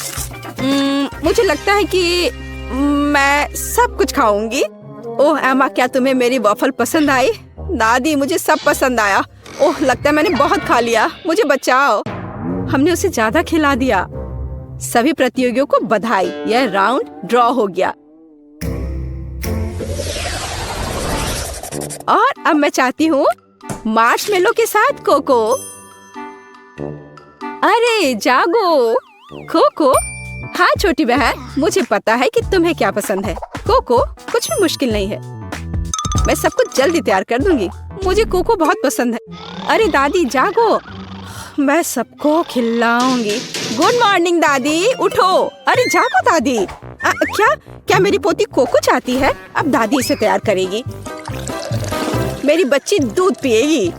मुझे लगता है कि मैं सब कुछ खाऊंगी। ओह एमा, क्या तुम्हें मेरी वॉफल पसंद आई? दादी, मुझे सब पसंद आया। ओह, लगता है मैंने बहुत खा लिया। मुझे बचाओ। हमने उसे ज्यादा खिला दिया। सभी प्रतियोगियों को बधाई। यह राउंड ड्रॉ हो गया। और अब मैं चाहती हूँ मार्शमेलो के साथ कोको। अरे जागो कोको। हाँ छोटी बहन, मुझे पता है कि तुम्हें क्या पसंद है। कोको कुछ भी मुश्किल नहीं है। मैं सब कुछ जल्दी तैयार कर दूंगी। मुझे कोको बहुत पसंद है। अरे दादी जागो, मैं सबको खिलाऊंगी। गुड मॉर्निंग दादी, उठो। अरे जागो दादी। क्या मेरी पोती कोको चाहती है? अब दादी इसे तैयार करेगी। मेरी बच्ची दूध पिएगी।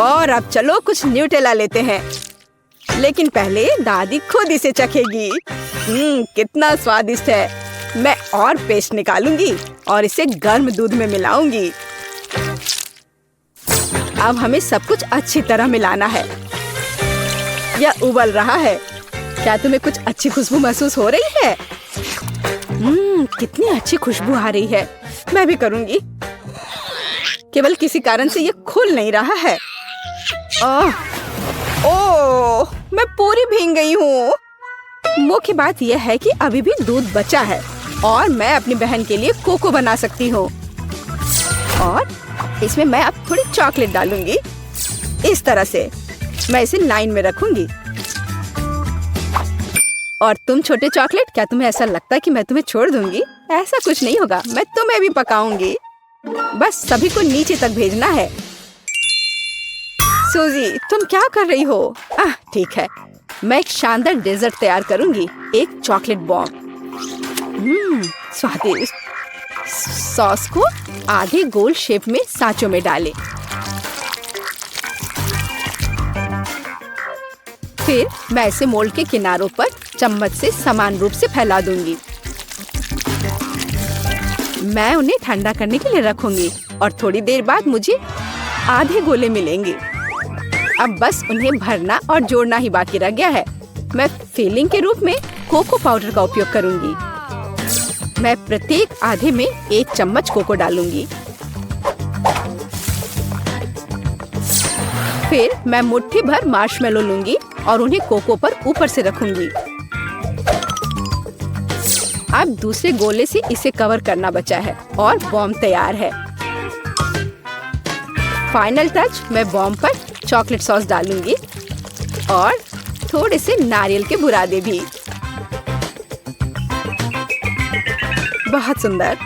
और अब चलो कुछ न्यूटेला लेते हैं, लेकिन पहले दादी खुद इसे चखेगी। कितना स्वादिष्ट है। मैं और पेस्ट निकालूंगी और इसे गर्म दूध में मिलाऊंगी। अब हमें सब कुछ अच्छी तरह मिलाना है। यह उबल रहा है। क्या तुम्हें कुछ अच्छी खुशबू महसूस हो रही है? कितनी अच्छी खुशबू आ रही है। मैं भी करूंगी। केवल किसी कारण से ये खुल नहीं रहा है। ओह, मैं पूरी भीग गई हूँ। मुख्य बात यह है कि अभी भी दूध बचा है और मैं अपनी बहन के लिए कोको बना सकती हूँ। और इसमें मैं अब थोड़ी चॉकलेट डालूंगी। इस तरह से मैं इसे लाइन में रखूंगी। और तुम छोटे चॉकलेट, क्या तुम्हें ऐसा लगता है कि मैं तुम्हें छोड़ दूंगी? ऐसा कुछ नहीं होगा। मैं तुम्हें भी पकाऊंगी। बस सभी को नीचे तक भेजना है। सूजी, तुम क्या कर रही हो? ठीक है, मैं एक शानदार डेजर्ट तैयार करूंगी। एक चॉकलेट बॉम्ब। स्वादिष्ट। सॉस को आधे गोल शेप में सांचों में डालें। फिर मैं इसे मोल्ड के किनारों पर चम्मच से समान रूप से फैला दूंगी। मैं उन्हें ठंडा करने के लिए रखूंगी। और थोड़ी देर बाद मुझे आधे गोले मिलेंगे। अब बस उन्हें भरना और जोड़ना ही बाकी रह गया है। मैं फिलिंग के रूप में कोको पाउडर का उपयोग करूंगी। मैं प्रत्येक आधे में 1 चम्मच कोको डालूंगी। फिर मैं मुट्ठी भर मार्शमेलो लूंगी और उन्हें कोको पर ऊपर से रखूंगी। अब दूसरे गोले से इसे कवर करना बचा है और बॉम्ब तैयार है। फाइनल टच, मैं बॉम्ब पर चॉकलेट सॉस डालूंगी और थोड़े से नारियल के बुरादे भी। बहुत सुंदर।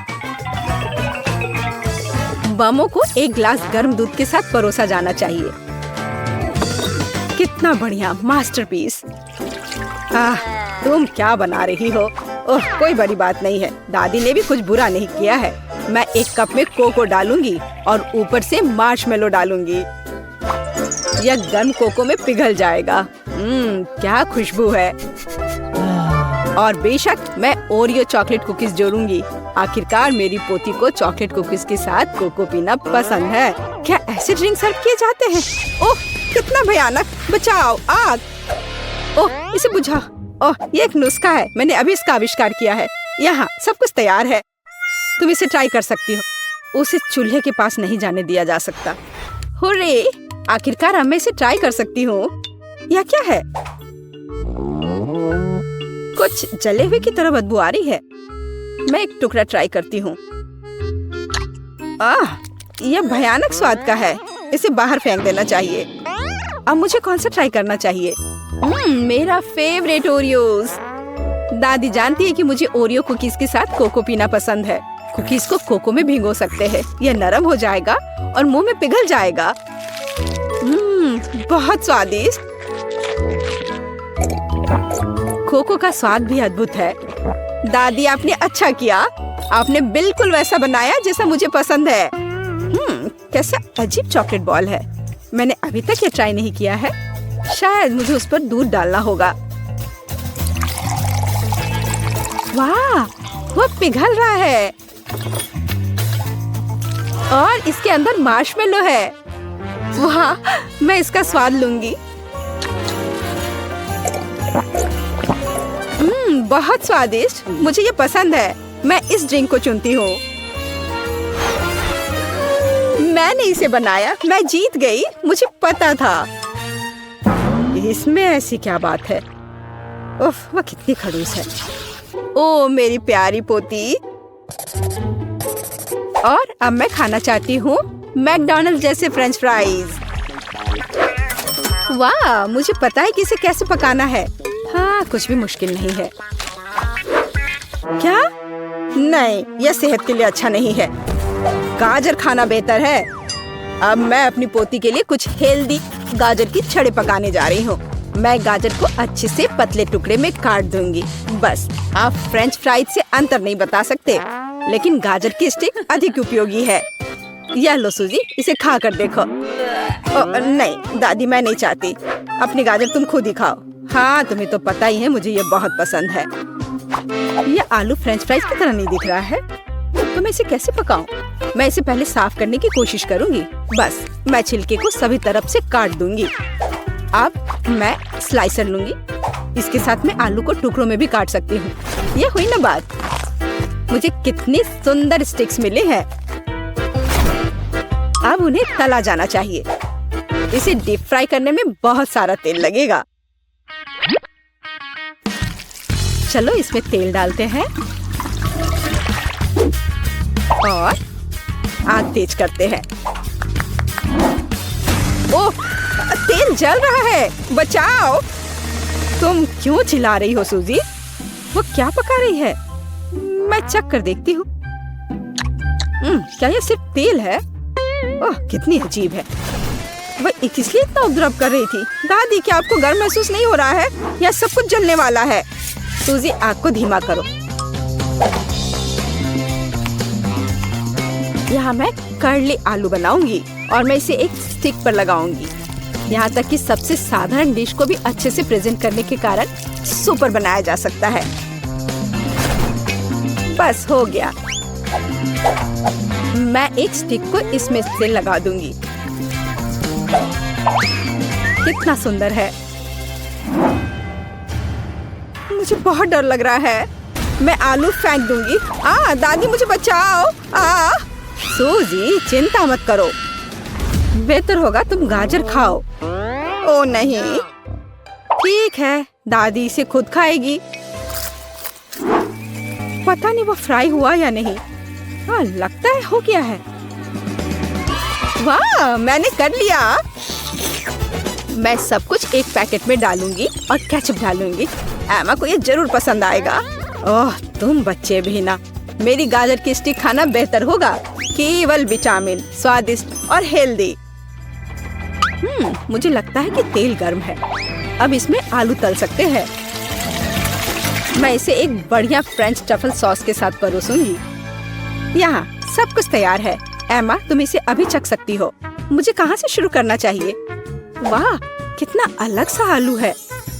बमों को एक ग्लास गर्म दूध के साथ परोसा जाना चाहिए। कितना बढ़िया मास्टरपीस। तुम क्या बना रही हो? ओह, कोई बड़ी बात नहीं है। दादी ने भी कुछ बुरा नहीं किया है। मैं 1 कप में कोको डालूंगी और ऊपर से मार्शमेलो डालूंगी। यह गर्म कोको में पिघल जाएगा। क्या खुशबू है। और बेशक मैं ओरियो चॉकलेट कुकीज जोड़ूंगी। आखिरकार मेरी पोती को चॉकलेट कुकीज के साथ कोको पीना पसंद है। क्या ऐसे ड्रिंक सर्व किए जाते हैं? ओह, कितना भयानक। बचाओ, आग। ओह, इसे बुझा। ओह, ये एक नुस्खा है। मैंने अभी इसका आविष्कार किया है। यहाँ सब कुछ तैयार है। तुम इसे ट्राई कर सकती हो। उसे चूल्हे के पास नहीं जाने दिया जा सकता। हुर्रे! आखिरकार अब मैं इसे ट्राई कर सकती हूँ। यह क्या है? कुछ जले हुए की तरह बदबू आ रही है। मैं एक टुकड़ा ट्राई करती हूँ। यह भयानक स्वाद का है। इसे बाहर फेंक देना चाहिए। अब मुझे कौन सा ट्राई करना चाहिए? मेरा फेवरेट ओरियोज। दादी जानती है कि मुझे ओरियो कुकीज के साथ कोको पीना पसंद है। कुकीज को कोको में भिगो सकते हैं। यह नरम हो जाएगा और मुंह में पिघल जाएगा। बहुत स्वादिष्ट। कोको का स्वाद भी अद्भुत है। दादी, आपने अच्छा किया। आपने बिल्कुल वैसा बनाया जैसा मुझे पसंद है। कैसा अजीब चॉकलेट बॉल है। मैंने अभी तक ये ट्राई नहीं किया है। शायद मुझे उस पर दूध डालना होगा। वाह, वह पिघल रहा है और इसके अंदर मार्शमेलो है। वाह, मैं इसका स्वाद लूंगी। बहुत स्वादिष्ट। मुझे ये पसंद है। मैं इस ड्रिंक को चुनती हूँ। मैंने इसे बनाया। मैं जीत गई। मुझे पता था। इसमें ऐसी क्या बात है? उफ, वह कितनी खड़ूस है। ओ मेरी प्यारी पोती। और अब मैं खाना चाहती हूँ मैकडॉनल्ड्स जैसे फ्रेंच फ्राइज। वाह, मुझे पता है कि इसे कैसे पकाना है। हाँ, कुछ भी मुश्किल नहीं है। क्या? नहीं, यह सेहत के लिए अच्छा नहीं है। गाजर खाना बेहतर है। अब मैं अपनी पोती के लिए कुछ हेल्दी गाजर की छड़े पकाने जा रही हूँ। मैं गाजर को अच्छे से पतले टुकड़े में काट दूंगी। बस, आप फ्रेंच फ्राइज से अंतर नहीं बता सकते, लेकिन गाजर की स्टिक अधिक उपयोगी है। यह लो सूजी, इसे खा कर देखो। नहीं दादी, मैं नहीं चाहती। अपनी गाजर तुम खुद ही खाओ। हाँ, तुम्हें तो पता ही है मुझे ये बहुत पसंद है। यह आलू फ्रेंच फ्राइज की तरह नहीं दिख रहा है, तो मैं इसे कैसे पकाऊं? मैं इसे पहले साफ करने की कोशिश करूंगी। बस, मैं छिलके को सभी तरफ से काट दूंगी। अब मैं स्लाइसर लूंगी। इसके साथ मैं आलू को टुकड़ों में भी काट सकती हूँ। यह हुई ना बात। मुझे कितनी सुंदर स्टिक्स मिले हैं। अब उन्हें तला जाना चाहिए। इसे डीप फ्राई करने में बहुत सारा तेल लगेगा। चलो इसमें तेल डालते हैं और आग तेज करते हैं। ओह, तेल जल रहा है। बचाओ। तुम क्यों चिल्ला रही हो सूजी? वो क्या पका रही है? मैं चख कर देखती हूँ। क्या ये सिर्फ तेल है? ओह, कितनी अजीब है। वह इसलिए इतना उपद्रव कर रही थी। दादी, क्या आपको गर्म महसूस नहीं हो रहा है? यह सब कुछ जलने वाला है। सूजी, आग को धीमा करो। यहाँ मैं कर्ली आलू बनाऊंगी और मैं इसे एक स्टिक पर लगाऊंगी। यहाँ तक कि सबसे साधारण डिश को भी अच्छे से प्रेजेंट करने के कारण सुपर बनाया जा सकता है। बस हो गया। मैं एक स्टिक को इसमें से लगा दूंगी। कितना सुंदर है। मुझे बहुत डर लग रहा है। मैं आलू फेंक दूंगी। दादी मुझे बचाओ। सूजी चिंता मत करो, बेहतर होगा तुम गाजर खाओ। ओ नहीं, ठीक है, दादी इसे खुद खाएगी। पता नहीं वो फ्राई हुआ या नहीं। लगता है हो गया है। वाह, मैंने कर लिया। मैं सब कुछ एक पैकेट में डालूंगी और केचप डालूंगी। एमा को ये जरूर पसंद आएगा। ओह, तुम बच्चे भी ना। मेरी गाजर की स्टिक खाना बेहतर होगा। केवल विटामिन, स्वादिष्ट और हेल्दी। मुझे लगता है कि तेल गर्म है। अब इसमें आलू तल सकते हैं। मैं इसे एक बढ़िया फ्रेंच ट्रफल सॉस के साथ परोसूंगी। यहाँ सब कुछ तैयार है। एमा, तुम इसे अभी चख सकती हो। मुझे कहाँ से शुरू करना चाहिए? वाह, कितना अलग सा आलू है।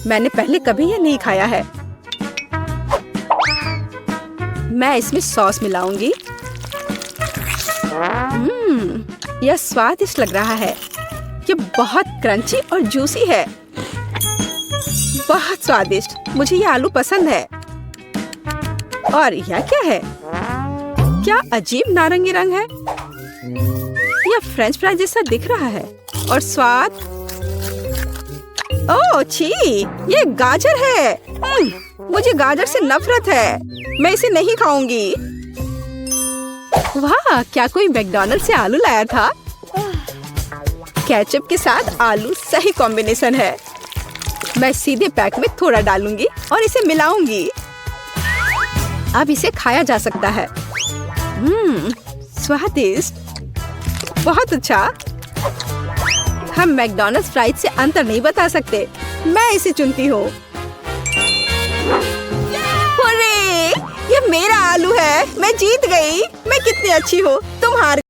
मैंने पहले कभी ये नहीं खाया है। मैं इसमें सॉस मिलाऊंगी। यह स्वादिष्ट लग रहा है। ये बहुत क्रंची और जूसी है। बहुत स्वादिष्ट। मुझे ये आलू पसंद है। और यह क्या है? क्या अजीब नारंगी रंग है। यह फ्रेंच फ्राई जैसा दिख रहा है। और स्वाद, ओह छी, ये गाजर है। मुझे गाजर से नफरत है। मैं इसे नहीं खाऊंगी। वाह, क्या कोई मैकडॉनल्ड से आलू लाया था? केचप के साथ आलू सही कॉम्बिनेशन है। मैं सीधे पैक में थोड़ा डालूंगी और इसे मिलाऊंगी। अब इसे खाया जा सकता है। स्वादिष्ट, बहुत अच्छा। हम मैकडॉनल्ड्स फ्राइज से अंतर नहीं बता सकते। मैं इसे चुनती हूँ। ये मेरा आलू है। मैं जीत गई। मैं कितनी अच्छी हूँ। तुम हार